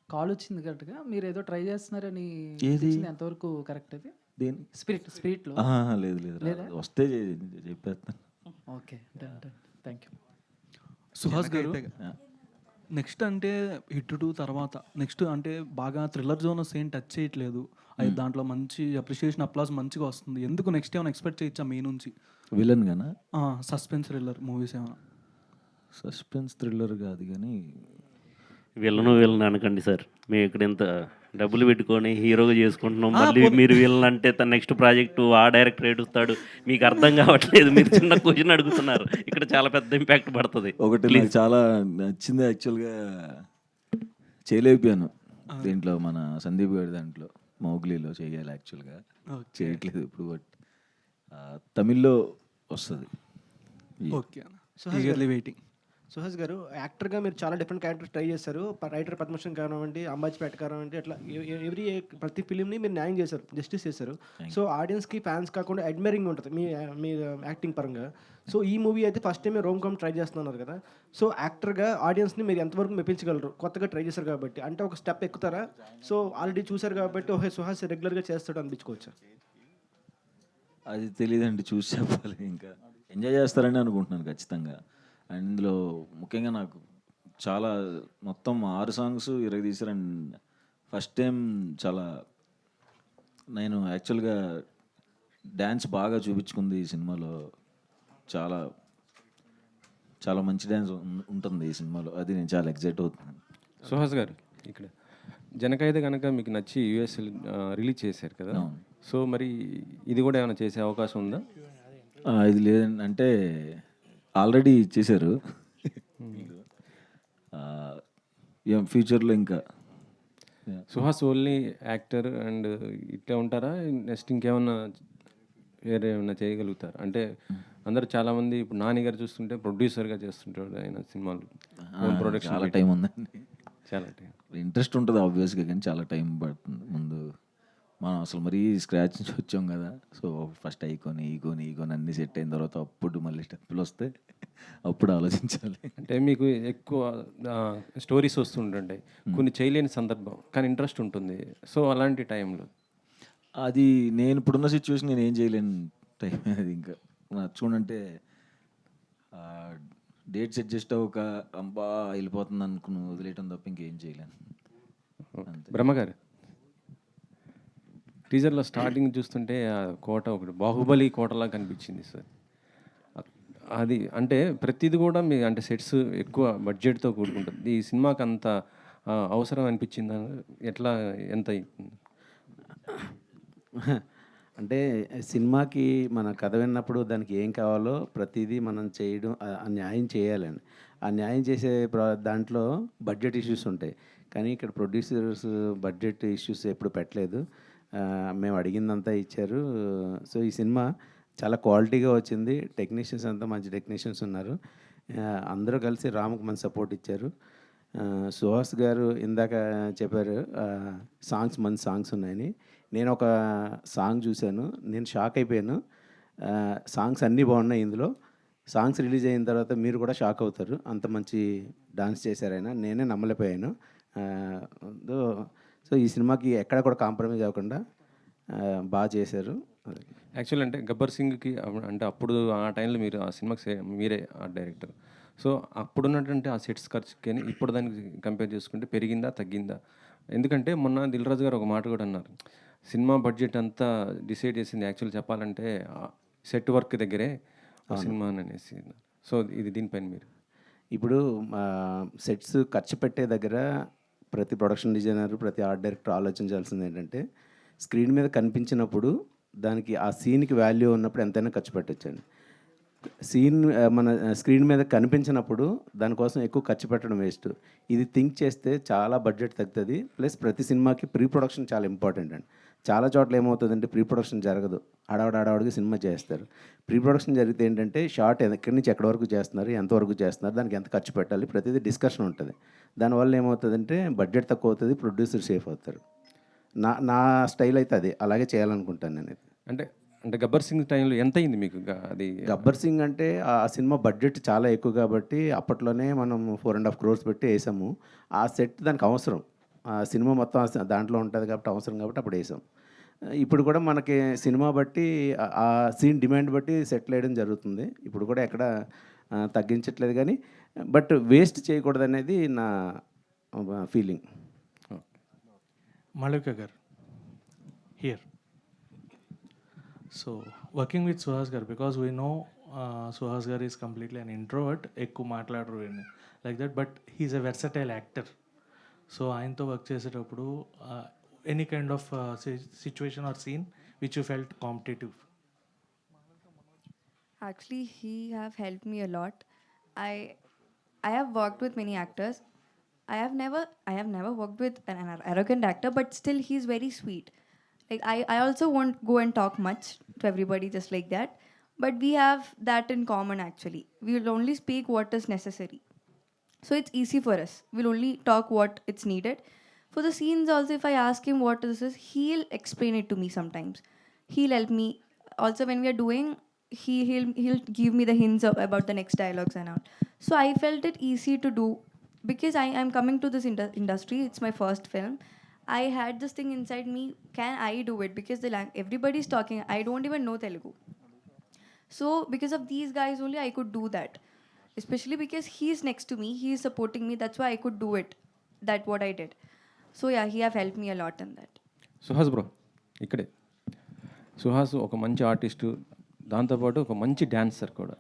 కాల్ వచ్చింది కరెక్ట్గా, మీరు ఏదో ట్రై చేస్తున్నారని. ఏది? ఎంతవరకు కరెక్ట్ అది? దేని? స్పిరిట్లో లేదు లేదు లేదా? వస్తే చెప్పేస్తాను. Okay, done done, thank you. Suhas గారు, నెక్స్ట్ అంటే హిట్ 2 తర్వాత నెక్స్ట్ అంటే బాగా థ్రిల్లర్ జోనర్స్ ఏం టచ్ చేయట్లేదు. అది దాంట్లో మంచి అప్రిషియేషన్, అప్లాస్ మంచిగా వస్తుంది. ఎందుకు నెక్స్ట్ ఏమైనా ఎక్స్పెక్ట్ చేయొచ్చా మీ నుంచి? విలన్ గానా? సస్పెన్స్ థ్రిల్లర్ మూవీస్ ఏమైనా? సస్పెన్స్ థ్రిల్లర్ కాదు కానీ విలన్ అనకండి సార్. మేము ఇక్కడ ఇంత డబ్బులు పెట్టుకొని హీరోగా చేసుకుంటున్నాం, మళ్ళీ మీరు విలన్ అంటే తన నెక్స్ట్ ప్రాజెక్టు ఆ డైరెక్టర్ ఏడుస్తాడు. మీకు అర్థం కావట్లేదు, మీరు చిన్న క్వశ్చన్ అడుగుతున్నారు, ఇక్కడ చాలా పెద్ద ఇంపాక్ట్ పడుతుంది. ఒకటి నాకు చాలా నచ్చింది, యాక్చువల్గా చేయలేకపోయాను దీంట్లో, మన సందీప్ గారి దాంట్లో మౌగ్లీలో చేయాలి, యాక్చువల్గా చేయట్లేదు ఇప్పుడు. బట్ తమిళ్లో వస్తుంది. Okay, waiting. సుహాస్ గారు, యాక్టర్గా మీరు చాలా డిఫరెంట్ క్యారెక్టర్స్ ట్రై చేశారు. రైటర్ పద్మశ్రీ కానివ్వండి, అంబాజీపేట కానివ్వండి, అట్లా ప్రతి ఫిలింని మీరు న్యాయం చేశారు, జస్టిస్ చేశారు. సో ఆడియన్స్కి ఫ్యాన్స్ కాకుండా అడ్మైరింగ్ ఉంటుంది మీ యాక్టింగ్ పరంగా. సో ఈ మూవీ అయితే first time rom com try చేస్తున్నారు కదా. సో యాక్టర్గా ఆడియన్స్ని మీరు ఎంతవరకు మెప్పించగలరు? కొత్తగా ట్రై చేశారు కాబట్టి, అంటే ఒక స్టెప్ ఎక్కుతారా? సో ఆల్రెడీ చూశారు కాబట్టి ఓహే సుహాస్ రెగ్యులర్గా చేస్తాడు అనిపించుకోవచ్చా? అది తెలియదండి, చూసి చెప్పాలి. ఇంకా ఎంజాయ్ చేస్తారని అనుకుంటున్నాను ఖచ్చితంగా. అండ్ ఇందులో ముఖ్యంగా నాకు చాలా మొత్తం 6 సాంగ్స్ తీశారు. అండ్ ఫస్ట్ టైం చాలా నేను యాక్చువల్గా డ్యాన్స్ బాగా చూపించుకుంది ఈ సినిమాలో. చాలా చాలా మంచి డ్యాన్స్ ఉంటుంది ఈ సినిమాలో, అది నేను చాలా ఎక్సైట్ అవుతున్నాను. సుహాస్ గారు, ఇక్కడ జనకైతే కనుక మీకు నచ్చి యూఎస్ రిలీజ్ చేశారు కదా, సో మరి ఇది కూడా ఏమైనా చేసే అవకాశం ఉందా? ఇది లేదండి, అంటే ఆల్రెడీ ఇచ్చేశారు. ఫ్యూచర్లో ఇంకా సుహాస్ ఓన్లీ యాక్టర్ అండ్ ఇట్లా ఉంటారా? నెక్స్ట్ ఇంకేమన్నా వేరే ఏమన్నా చేయగలుగుతారు? అంటే అందరు చాలామంది ఇప్పుడు నాని గారు చూస్తుంటే ప్రొడ్యూసర్గా చేస్తుంటాడు ఆయన సినిమాలు, ప్రొడక్షన్. చాలా టైం ఉందండి, చాలా టైం. ఇంట్రెస్ట్ ఉంటుంది ఆబ్వియస్గా, కానీ చాలా టైం పడుతుంది. ముందు మనం అసలు మరీ స్క్రాచ్ నుంచి వచ్చాం కదా. సో ఫస్ట్ ఈకోని అన్నీ సెట్ అయిన తర్వాత అప్పుడు మళ్ళీ స్టెప్పులు వస్తే అప్పుడు ఆలోచించాలి. అంటే మీకు ఎక్కువ స్టోరీస్ వస్తుంటుంటాయి, కొన్ని చేయలేని సందర్భం కానీ ఇంట్రెస్ట్ ఉంటుంది. సో అలాంటి టైంలో అది నేను ఇప్పుడున్న సిచ్యువేషన్ నేను ఏం చేయలేను టైం. అది ఇంకా చూడంటే డేట్స్ అడ్జస్ట్ అవ్వక అంబా వెళ్ళిపోతుంది అనుకుని వదిలేయటం తప్ప ఇంకేం చేయలేను. బ్రహ్మగారు, టీజర్లో స్టార్టింగ్ చూస్తుంటే ఆ కోట ఒకటి బాహుబలి కోటలా కనిపించింది సార్. అది అంటే ప్రతిది కూడా మీ అంటే సెట్స్ ఎక్కువ బడ్జెట్తో కూడుకుంటుంది. ఈ సినిమాకి అంత అవసరం అనిపించిందా? ఎట్లా ఎంత అంటే సినిమాకి మన కథ విన్నప్పుడు దానికి ఏం కావాలో ప్రతిదీ మనం చేయడం, ఆ న్యాయం చేయాలండి. ఆ న్యాయం చేసే దాంట్లో బడ్జెట్ ఇష్యూస్ ఉంటాయి, కానీ ఇక్కడ ప్రొడ్యూసర్స్ బడ్జెట్ ఇష్యూస్ ఎప్పుడు పెట్టలేదు. మేము అడిగిందంతా ఇచ్చారు. సో ఈ సినిమా చాలా క్వాలిటీగా వచ్చింది. టెక్నీషియన్స్ అంతా మంచి టెక్నీషియన్స్ ఉన్నారు. అందరూ కలిసి రాముకు మంచి సపోర్ట్ ఇచ్చారు. సుహాస్ గారు ఇందాక చెప్పారు మంచి సాంగ్స్ ఉన్నాయని. నేను ఒక సాంగ్ చూశాను, నేను షాక్ అయిపోయాను. సాంగ్స్ అన్నీ బాగున్నాయి ఇందులో. సాంగ్స్ రిలీజ్ అయిన తర్వాత మీరు కూడా షాక్ అవుతారు, అంత మంచి డాన్స్ చేశారు ఆయన. నేనే నమ్మలేకపోయాను. సో ఈ సినిమాకి ఎక్కడ కూడా కాంప్రమైజ్ అవ్వకుండా బాగా చేశారు. యాక్చువల్ అంటే గబ్బర్ సింగ్కి అంటే అప్పుడు ఆ టైంలో మీరు ఆ సినిమాకి మీరే ఆర్ట్ డైరెక్టర్. సో అప్పుడున్నటువంటి ఆ సెట్స్ ఖర్చుకి ఇప్పుడు దానికి కంపేర్ చేసుకుంటే పెరిగిందా తగ్గిందా? ఎందుకంటే మొన్న దిల్ రాజు గారు ఒక మాట కూడా అన్నారు, సినిమా బడ్జెట్ అంతా డిసైడ్ చేసింది యాక్చువల్ చెప్పాలంటే సెట్ వర్క్ దగ్గరే. సినిమా అనేసి. సో ఇది దీనిపైన మీరు ఇప్పుడు సెట్స్ ఖర్చు పెట్టే దగ్గర ప్రతి ప్రొడక్షన్ డిజైనర్, ప్రతి ఆర్ట్ డైరెక్టర్ ఆలోచించాల్సింది ఏంటంటే, స్క్రీన్ మీద కనిపించినప్పుడు దానికి ఆ సీన్కి వాల్యూ ఉన్నప్పుడు ఎంతైనా ఖర్చు పెట్టచ్చండి. సీన్ మన స్క్రీన్ మీద కనిపించినప్పుడు దానికోసం ఎక్కువ ఖర్చు పెట్టడం వేస్ట్. ఇది థింక్ చేస్తే చాలా బడ్జెట్ తగ్గుతుంది. ప్లస్ ప్రతి సినిమాకి ప్రీ ప్రొడక్షన్ చాలా ఇంపార్టెంట్ అండి. చాలా చోట్ల ఏమవుతుందంటే ప్రీ ప్రొడక్షన్ జరగదు, హడావుడిగా సినిమా చేస్తారు. ప్రీ ప్రొడక్షన్ జరిగితే ఏంటంటే షార్ట్ ఎక్కడి నుంచి ఎక్కడి వరకు చేస్తున్నారు, ఎంతవరకు చేస్తున్నారు, దానికి ఎంత ఖర్చు పెట్టాలి, ప్రతిదీ డిస్కషన్ ఉంటుంది. దానివల్ల ఏమవుతుందంటే బడ్జెట్ తక్కువ అవుతుంది, ప్రొడ్యూసర్ సేఫ్ అవుతారు. నా స్టైల్ అయితే అది అలాగే చేయాలనుకుంటాను నేను. అంటే అంటే గబ్బర్ సింగ్ టైంలో ఎంత అయింది మీకు? అది గబ్బర్ సింగ్ అంటే ఆ సినిమా బడ్జెట్ చాలా ఎక్కువ కాబట్టి అప్పట్లోనే మనం 4.5 crores పెట్టి వేసాము. ఆ సెట్ దానికి అవసరం, ఆ సినిమా మొత్తం దాంట్లో ఉంటుంది కాబట్టి అవసరం కాబట్టి అప్పుడు వేసాం. ఇప్పుడు కూడా మనకి సినిమా బట్టి ఆ సీన్ డిమాండ్ బట్టి సెటిల్ వేయడం జరుగుతుంది. ఇప్పుడు కూడా ఎక్కడ తగ్గించట్లేదు కానీ, బట్ వేస్ట్ చేయకూడదు అనేది నా feeling. Malvika gar here. So working with Suhas gar, because we know Suhas gar is completely an introvert, ekku maatladru like that, but he's a versatile actor. So ఆయనతో వర్క్ చేసేటప్పుడు any kind of situation or scene which you felt competitive? Actually, he have helped me a lot. I have worked with many actors. I have never worked with an arrogant actor, but still he's very sweet. Like I also won't go and talk much to everybody just like that, but we have that in common actually. We will only speak what is necessary. So it's easy for us. We'll only talk what it's needed. For the scenes also, if I ask him what this is, he'll explain it to me sometimes. He'll help me. Also when we are doing, he'll give me the hints about the next dialogues and all. So I felt it easy to do because I'm coming to this industry. It's my first film. I had this thing inside me, can I do it? Because everybody's talking. I don't even know Telugu. So because of these guys only I could do that. Especially because he's next to me, he's supporting me. That's why I could do it. That what I did. So yeah, he have helped me a lot in that. Suhas bro ఇక్కడే. సుహాస్ ఒక మంచి artist, దాంతోపాటు ఒక మంచి dancer కూడా.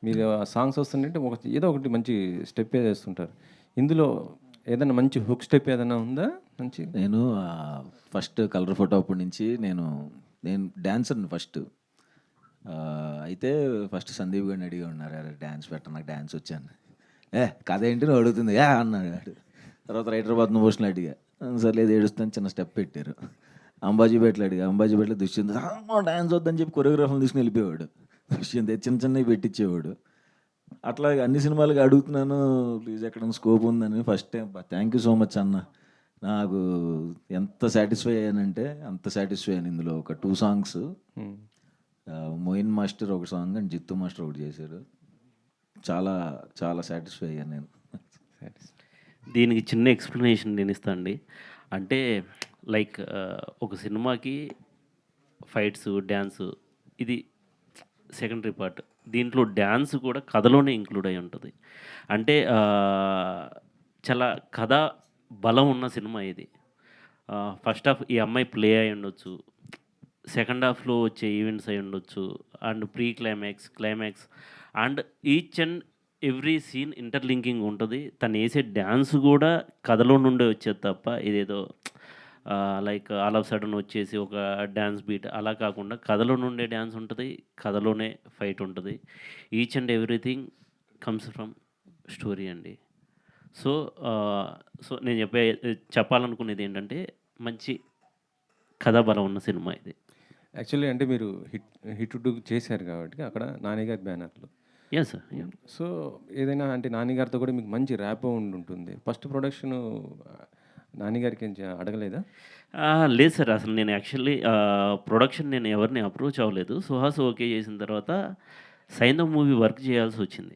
మీరు ఆ songs వస్తుంటే ఏదో ఒకటి మంచి స్టెప్ వేస్తుంటారు. ఇందులో ఏదైనా మంచి హుక్ స్టెప్ ఏదైనా ఉందా? మంచి నేను ఫస్ట్ కలర్ ఫోటో అప్పటి నుంచి నేను డ్యాన్సర్ని ఫస్ట్. అయితే ఫస్ట్ సందీప్ గారిని అడిగి ఉన్నారు, డ్యాన్స్ పెట్ట, నాకు డ్యాన్స్ వచ్చాను. కథ ఏంటి నువ్వు అడుగుతుంది అన్నాడు వాడు. తర్వాత రైటర్ పద్మభూషణ్ అడిగా, సర్లేదు ఏడుస్తాను, చిన్న స్టెప్ పెట్టారు. అంబాజీపేటలో అడిగా, అంబాజీపేటలో దుష్యంత్ డ్యాన్స్ వద్దని చెప్పి కొరియోగ్రాఫర్ని తీసుకుని వెళ్ళిపోయాడు. దుష్యంత్ చిన్నవి పెట్టించేవాడు. అట్లా అన్ని సినిమాలకి అడుగుతున్నాను, ప్లీజ్ ఎక్కడ స్కోప్ ఉందని. First time thank you so much అన్న. నాకు ఎంత సాటిస్ఫై అయ్యానంటే అంత సాటిస్ఫై అయ్యాను. ఇందులో ఒక 2 songs, మోయిన్ మాస్టర్ ఒక సాంగ్ అండ్ జిత్తు మాస్టర్ ఒకటి చేశారు. చాలా చాలా సాటిస్ఫై అయ్యాను నేను. దీనికి చిన్న ఎక్స్ప్లెనేషన్ నేను ఇస్తాను అండి. అంటే లైక్ ఒక సినిమాకి ఫైట్స్, డ్యాన్సు ఇది సెకండరీ పార్ట్. దీంట్లో డ్యాన్స్ కూడా కథలోనే ఇంక్లూడ్ అయి ఉంటుంది. అంటే చాలా కథ బలం ఉన్న సినిమా ఇది. ఫస్ట్ హాఫ్ ఈ అమ్మాయి ప్లే అయి ఉండొచ్చు, సెకండ్ హాఫ్లో వచ్చే ఈవెంట్స్ అయి ఉండొచ్చు, and pre climax, climax and each and every scene interlinking ఉంటుంది. తను వేసే డ్యాన్స్ కూడా కథలో నుండే వచ్చేది తప్ప ఇదేదో లైక్ ఆల్ ఆఫ్ సడన్ వచ్చేసి ఒక డ్యాన్స్ బీట్ అలా కాకుండా కథలో నుండే డ్యాన్స్ ఉంటుంది, కథలోనే ఫైట్ ఉంటుంది. Each and everything comes from story అండి. సో నేను చెప్పాలనుకునేది ఏంటంటే మంచి కథాబలం ఉన్న సినిమా ఇది. యాక్చువల్లీ అంటే మీరు హిట్ 2 చేశారు కాబట్టి అక్కడ నానిగారి బ్యానర్లో. Yes sir. సో ఏదైనా అంటే నానిగారితో కూడా మీకు మంచి ర్యాపో ఉంటుంది. ఫస్ట్ ప్రొడక్షన్ నానిగారికి అడగలేదా? లేదు సార్, అసలు నేను యాక్చువల్లీ ప్రొడక్షన్ నేను ఎవరిని అప్రోచ్ అవ్వలేదు. సుహాస్ ఓకే చేసిన తర్వాత సైంధవ్ మూవీ వర్క్ చేయాల్సి వచ్చింది.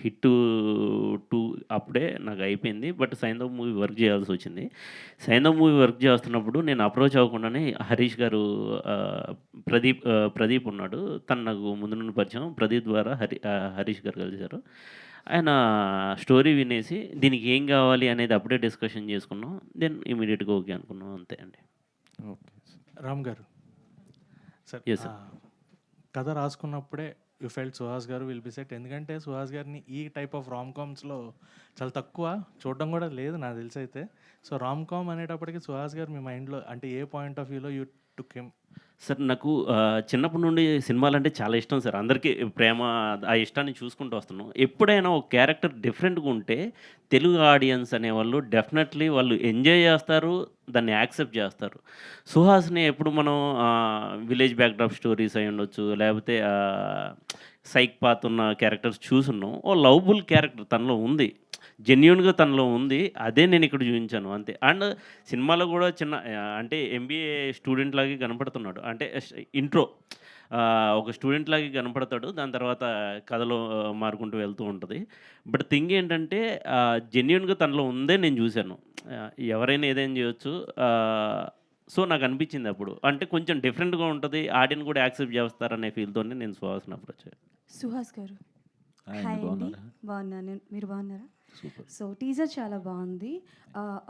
హిట్ 2 అప్పుడే నాకు అయిపోయింది, బట్ సైంధవ్ మూవీ వర్క్ చేయాల్సి వచ్చింది. సైంధవ్ మూవీ వర్క్ చేస్తున్నప్పుడు నేను అప్రోచ్ అవ్వకుండానే హరీష్ గారు, ప్రదీప్ ఉన్నాడు, తను నాకు ముందు నుండి పరిచయం. ప్రదీప్ ద్వారా హరీష్ గారు కలిశారు. ఆయన స్టోరీ వినేసి దీనికి ఏం కావాలి అనేది అప్పుడే డిస్కషన్ చేసుకున్నాం. దెన్ ఇమీడియట్గా ఓకే అనుకున్నాం, అంతే అండి. రామ్ గారు సార్, ఎస్ సార్. కథ రాసుకున్నప్పుడే యూ ఫెల్ట్ సుహాస్ గారు విల్ బి సెట్. ఎందుకంటే సుహాస్ గారిని ఈ టైప్ ఆఫ్ రామ్ కామ్స్లో చాలా తక్కువ చూడడం కూడా లేదు నాకు తెలిసి అయితే. సో రామ్ కామ్ అనేటప్పటికి సుహాస్ గారు మీ మైండ్లో అంటే ఏ పాయింట్ ఆఫ్ వ్యూలో యూ టుక్ హిమ్? సార్ నాకు చిన్నప్పటి నుండి సినిమాలంటే చాలా ఇష్టం సార్. అందరికీ ప్రేమ ఆ ఇష్టాన్ని చూసుకుంటూ వస్తున్నాం. ఎప్పుడైనా ఒక క్యారెక్టర్ డిఫరెంట్‌గా ఉంటే తెలుగు ఆడియన్స్ అనేవాళ్ళు డెఫినెట్‌లీ వాళ్ళు ఎంజాయ్ చేస్తారు. దాన్ని యాక్సెప్ట్ చేస్తారు. సుహాస్‌ని ఎప్పుడు మనం విలేజ్ బ్యాక్‌డ్రాప్ స్టోరీస్ అయ్యుండొచ్చు, లేకపోతే సైక్‌పాత్ ఉన్న క్యారెక్టర్స్ చూసున్నాం. ఓ లవబుల్ క్యారెక్టర్ తనలో ఉంది. జెన్యూన్‌గా తనలో ఉంది. అదే నేను ఇక్కడ చూపించాను అంతే. అండ్ సినిమాలో కూడా చిన్న అంటే ఎంబీఏ స్టూడెంట్ లాగే కనపడుతున్నాడు. అంటే ఇంట్రో ఒక స్టూడెంట్ లాగే కనపడతాడు. దాని తర్వాత కథలో మారుకుంటూ వెళ్తూ ఉంటది. బట్ థింగ్ ఏంటంటే జెన్యూన్‌గా తనలో ఉందే నేను చూశాను. ఎవరైనా ఏదైనా చేయొచ్చు. సో నాకు అనిపించింది అప్పుడు. అంటే కొంచెం డిఫరెంట్‌గా ఉంటది. ఆడియన్స్ కూడా యాక్సెప్ట్ చేస్తారనే ఫీల్‌తోనే నేను సుహాస్‌ని అప్రోచ్ అయ్యాను. సుహాస్ గారు హాయ్ హాయ్ అండి, అండి. బాగున్నారా? బాగున్నాను. మీరు బాగున్నారా? సూపర్. సో టీజర్ చాలా బాగుంది.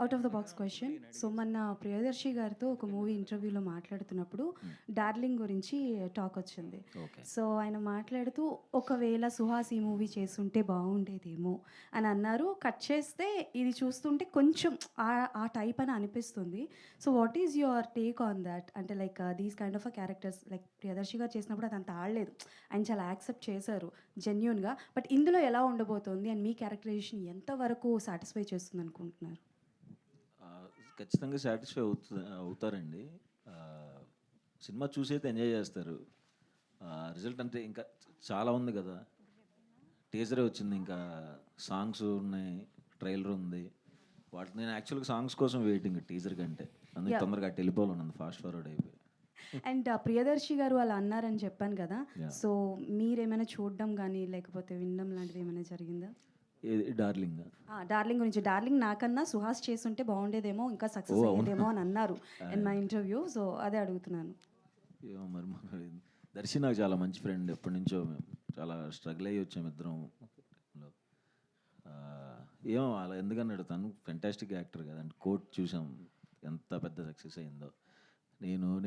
Out of the box question. So మొన్న ప్రియదర్శి గారితో ఒక మూవీ ఇంటర్వ్యూలో మాట్లాడుతున్నప్పుడు డార్లింగ్ గురించి టాక్ వచ్చింది. ఓకే. సో ఆయన మాట్లాడుతూ ఒకవేళ సుహాస్ ఈ మూవీ చేస్తుంటే బాగుండేదేమో అని అన్నారు. కట్ చేస్తే ఇది చూస్తుంటే కొంచెం ఆ టైప్ అని అనిపిస్తుంది. So what is your take on that? అంటే like these kind of characters like Priyadarshi garu చేసినప్పుడు అది అంత ఆడలేదు. ఆయన చాలా యాక్సెప్ట్ చేశారు జెన్యూన్గా. బట్ ఇందులో ఎలా ఉండబోతోంది అండ్ మీ క్యారెక్టరైజేషన్ ఎంతవరకు సాటిస్ఫై చేస్తుంది అనుకుంటున్నారు? ఖచ్చితంగా సాటిస్ఫై అవుతారండి. సినిమా చూసైతే ఎంజాయ్ చేస్తారు. రిజల్ట్ అంటే ఇంకా చాలా ఉంది కదా. టీజరే వచ్చింది, ఇంకా సాంగ్స్ ఉన్నాయి, ట్రైలర్ ఉంది. వాటి నేను యాక్చువల్గా సాంగ్స్ కోసం వెయిటింగ్ టీజర్ కంటే. అందుకే Yeah. తొందరగా అటు వెళ్ళిపోవాలన్నది, ఫాస్ట్ ఫార్వర్డ్ అయిపోయి. అండ్ ప్రియదర్శి గారు అలా అన్నారని చెప్పాను కదా. Yeah. సో మీరేమైనా చూడడం కానీ లేకపోతే వినడం లాంటిది ఏమైనా జరిగిందా? ఏది డార్లింగ్? డార్లింగ్ గురించి. డార్లింగ్ నాకన్నా సుహాస్ చేస్తుంటే బాగుండేదేమో, ఇంకా సక్సెస్ అవునా? అయ్యేదేమో అని అన్నారు ఇన్ మై ఇంటర్వ్యూ. సో అదే అడుగుతున్నాను. ఏమో మరి దర్శి నాకు చాలా మంచి ఫ్రెండ్. ఎప్పటి నుంచో మేము చాలా స్ట్రగుల్ అయ్యి వచ్చాము ఇద్దరం. ఏమో అలా ఎందుకన్నాడు, తను ఫెంటాస్టిక్ యాక్టర్ కదండి. కోట్ చూసాం ఎంత పెద్ద సక్సెస్ అయిందో.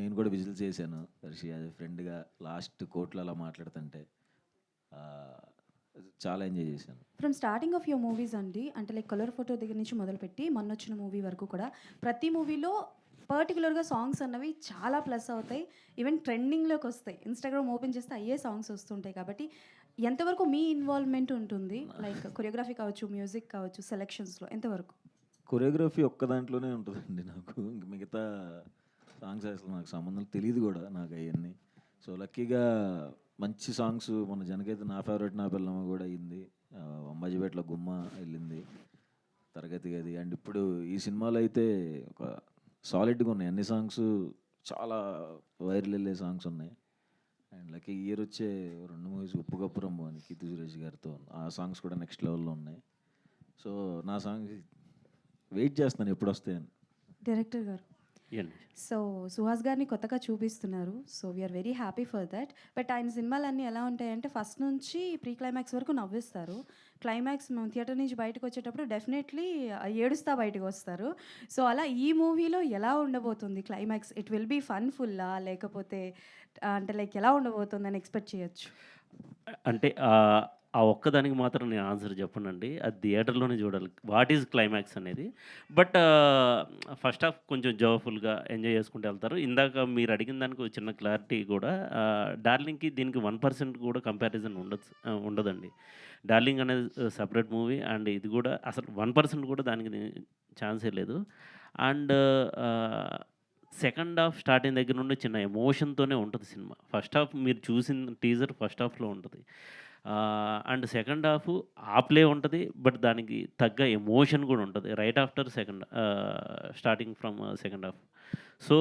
నేను కూడా విజిల్ చేశాను దర్శి యాజ్ ఎ ఫ్రెండ్గా. లాస్ట్ కోర్టులో అలా మాట్లాడుతుంటే చాలా ఎంజాయ్ చేశాను. From starting of your movies అండి, అంటే లైక్ కలర్ ఫోటో దగ్గర నుంచి మొదలుపెట్టి మొన్న వచ్చిన మూవీ వరకు కూడా ప్రతి మూవీలో పర్టికులర్గా సాంగ్స్ అన్నవి చాలా ప్లస్ అవుతాయి. ఈవెన్ ట్రెండింగ్లోకి వస్తాయి. ఇన్స్టాగ్రామ్ ఓపెన్ చేస్తే అయ్యే సాంగ్స్ వస్తుంటాయి. కాబట్టి ఎంతవరకు మీ ఇన్వాల్వ్మెంట్ ఉంటుంది? లైక్ కొరియోగ్రఫీ కావచ్చు, మ్యూజిక్ కావచ్చు, సెలెక్షన్స్లో ఎంతవరకు? కొరియోగ్రఫీ ఒక్క దాంట్లోనే ఉంటుందండి నాకు. ఇంక మిగతా సాంగ్స్ అసలు నాకు సంబంధం తెలియదు కూడా నాకు అవన్నీ. సో లక్కీగా మంచి సాంగ్స్ మన జనకైతే నా ఫేవరెట్ నా పిల్లమ్మ కూడా అయింది. అంబాజీపేటలో గుమ్మ వెళ్ళింది, తరగతి గది. అండ్ ఇప్పుడు ఈ సినిమాలో అయితే ఒక సాలిడ్గా ఉన్నాయి అన్ని సాంగ్స్. చాలా వైరల్ వెళ్ళే సాంగ్స్ ఉన్నాయి. అండ్ లక్కీ ఇయర్ వచ్చే 2 మూవీస్ ఉప్పు కప్పు రంబు అని కీర్తి సురేష్ గారితో, ఆ సాంగ్స్ కూడా నెక్స్ట్ లెవెల్లో ఉన్నాయి. సో నా సాంగ్స్ వెయిట్ చేస్తున్నాను ఎప్పుడు వస్తాయని. డైరెక్టర్ గారు, సో సుహాస్ గారిని కొత్తగా చూపిస్తున్నారు. So we are very happy for that. But ఆయన సినిమాలన్నీ ఎలా ఉంటాయంటే ఫస్ట్ నుంచి ప్రీ క్లైమాక్స్ వరకు నవ్విస్తారు. క్లైమాక్స్ మేము థియేటర్ నుంచి బయటకు వచ్చేటప్పుడు డెఫినెట్లీ ఏడుస్తా బయటకు వస్తారు. సో అలా ఈ మూవీలో ఎలా ఉండబోతుంది climax? It will be fun ఫుల్లా లేకపోతే అంటే లైక్ ఎలా ఉండబోతుంది అని ఎక్స్పెక్ట్ చేయొచ్చు? అంటే ఆ ఒక్కదానికి మాత్రం నేను ఆన్సర్ చెప్పనండి. అది థియేటర్లోనే చూడాలి వాట్ ఈజ్ క్లైమాక్స్ అనేది. బట్ ఫస్ట్ హాఫ్ కొంచెం జోఫుల్గా ఎంజాయ్ చేసుకుంటూ వెళ్తారు. ఇందాక మీరు అడిగిన దానికి ఒక చిన్న క్లారిటీ కూడా, డార్లింగ్కి దీనికి 1% కూడా కంపారిజన్ ఉండదండి. డార్లింగ్ అనేది సపరేట్ మూవీ. అండ్ ఇది కూడా అసలు 1% కూడా దానికి ఛాన్సే లేదు. అండ్ సెకండ్ హాఫ్ స్టార్టింగ్ దగ్గర నుండి చిన్న ఎమోషన్తోనే ఉంటుంది సినిమా. ఫస్ట్ హాఫ్ మీరు చూసిన టీజర్ ఫస్ట్ హాఫ్లో ఉంటుంది. అండ్ సెకండ్ హాఫ్ ఆ ప్లే ఉంటుంది, బట్ దానికి తగ్గ ఎమోషన్ కూడా ఉంటుంది right after starting from second half. So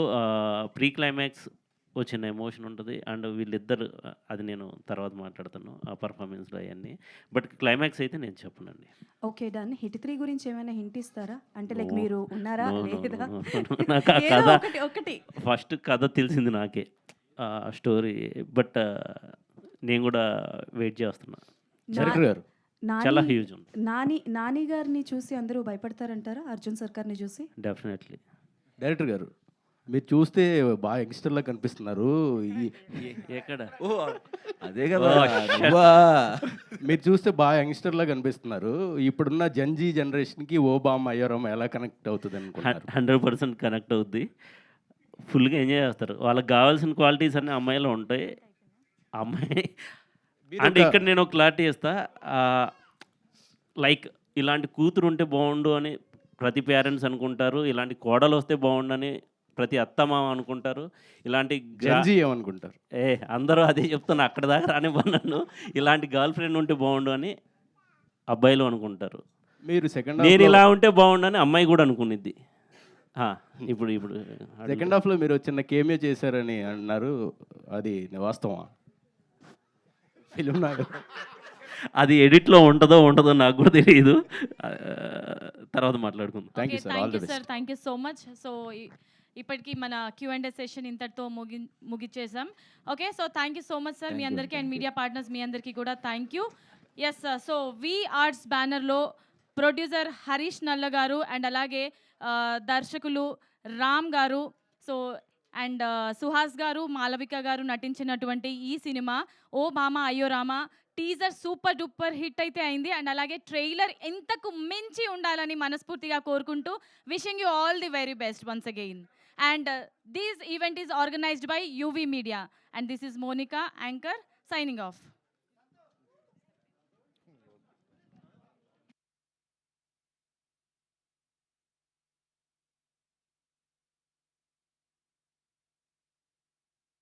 pre climax వచ్చిన ఎమోషన్ ఉంటుంది. అండ్ వీళ్ళిద్దరు అది నేను తర్వాత మాట్లాడతాను ఆ పర్ఫార్మెన్స్లో అవన్నీ. బట్ క్లైమాక్స్ అయితే నేను చెప్పనండి. Okay, done. హిట్ 3 గురించి ఏమైనా హింట్ ఇస్తారా? అంటే లైక్ మీరు ఉన్నారా లేదా? నాకు ఆ ఏదో కథ ఒకటి. ఫస్ట్ కథ తెలిసింది నాకే, స్టోరీ. బట్ నేను కూడా వెయిట్ చేస్తున్నా. డైరెక్టర్ గారు, చాలా హ్యూజ్ ఉంది. నాని గారిని చూసి అందరూ భయపడతారంటారా? అర్జున్ సర్కార్ని చూసి? డెఫినెట్లీ. డైరెక్టర్ గారు, మీరు చూస్తే బాగా యంగ్స్టర్లా కనిపిస్తున్నారు. ఎక్కడ ఓ అదే కదా మీరు చూస్తే బాగా యంగ్స్టర్లా కనిపిస్తున్నారు. ఇప్పుడున్న జెన్జీ జనరేషన్కి ఓబామా అయ్యోరామా ఎలా కనెక్ట్ అవుతుంది అనుకుంటున్నారు? 100% కనెక్ట్ అవుద్ది. ఫుల్గా ఎంజాయ్ చేస్తారు. వాళ్ళకి కావాల్సిన క్వాలిటీస్ అన్నీ అమ్మాయిలో ఉంటాయి. అమ్మాయి అంటే ఇక్కడ నేను ఒక క్లారిటీ ఇస్తా. లైక్ ఇలాంటి కూతురు ఉంటే బాగుండు అని ప్రతి పేరెంట్స్ అనుకుంటారు. ఇలాంటి కోడలు వస్తే బాగుండు అని ప్రతి అత్తమామ అనుకుంటారు. ఇలాంటి జెన్జీ ఏమనుకుంటారు? అందరూ అదే చెప్తున్నా, అక్కడ దాకా రానివ్వను. ఇలాంటి గర్ల్ ఫ్రెండ్ ఉంటే బాగుండు అని అబ్బాయిలు అనుకుంటారు. మీరు నేను ఇలా ఉంటే బాగుండు అని అమ్మాయి కూడా అనుకునిద్ది. ఇప్పుడు ఇప్పుడు సెకండ్ హాఫ్లో మీరు చిన్న కేమియో చేశారని అన్నారు, అది వాస్తవా? ఫిలిం నాకు అది ఎడిట్లో ఉంటుందో నాకు కూడా తెలియదు. తర్వాత మాట్లాడుకుందాం. Thank you sir, all the sir, best. Thank you so much. So ఇప్పటికి మన Q&A సెషన్ ఇంతటితో ముగిచ్చేసాం. Okay, so thank you so much sir మీ అందరికీ అండ్ మీడియా పార్ట్నర్స్ మీ అందరికీ కూడా thank you. Yes sir, so V ఆర్ట్స్ బ్యానర్లో ప్రొడ్యూసర్ హరీష్ నల్ల గారు అండ్ అలాగే దర్శకులు రామ్ గారు, సో అండ్ సుహాస్ గారు, మాలవిక గారు నటించినటువంటి ఈ సినిమా ఓ బామా అయ్యో Rama teaser super duper hit అయితే అయింది. అండ్ అలాగే ట్రైలర్ ఎంతకు మించి ఉండాలని మనస్ఫూర్తిగా కోరుకుంటూ wishing you all the very best once again. And this event is organised by UV Media and this is Monica, anchor, signing off.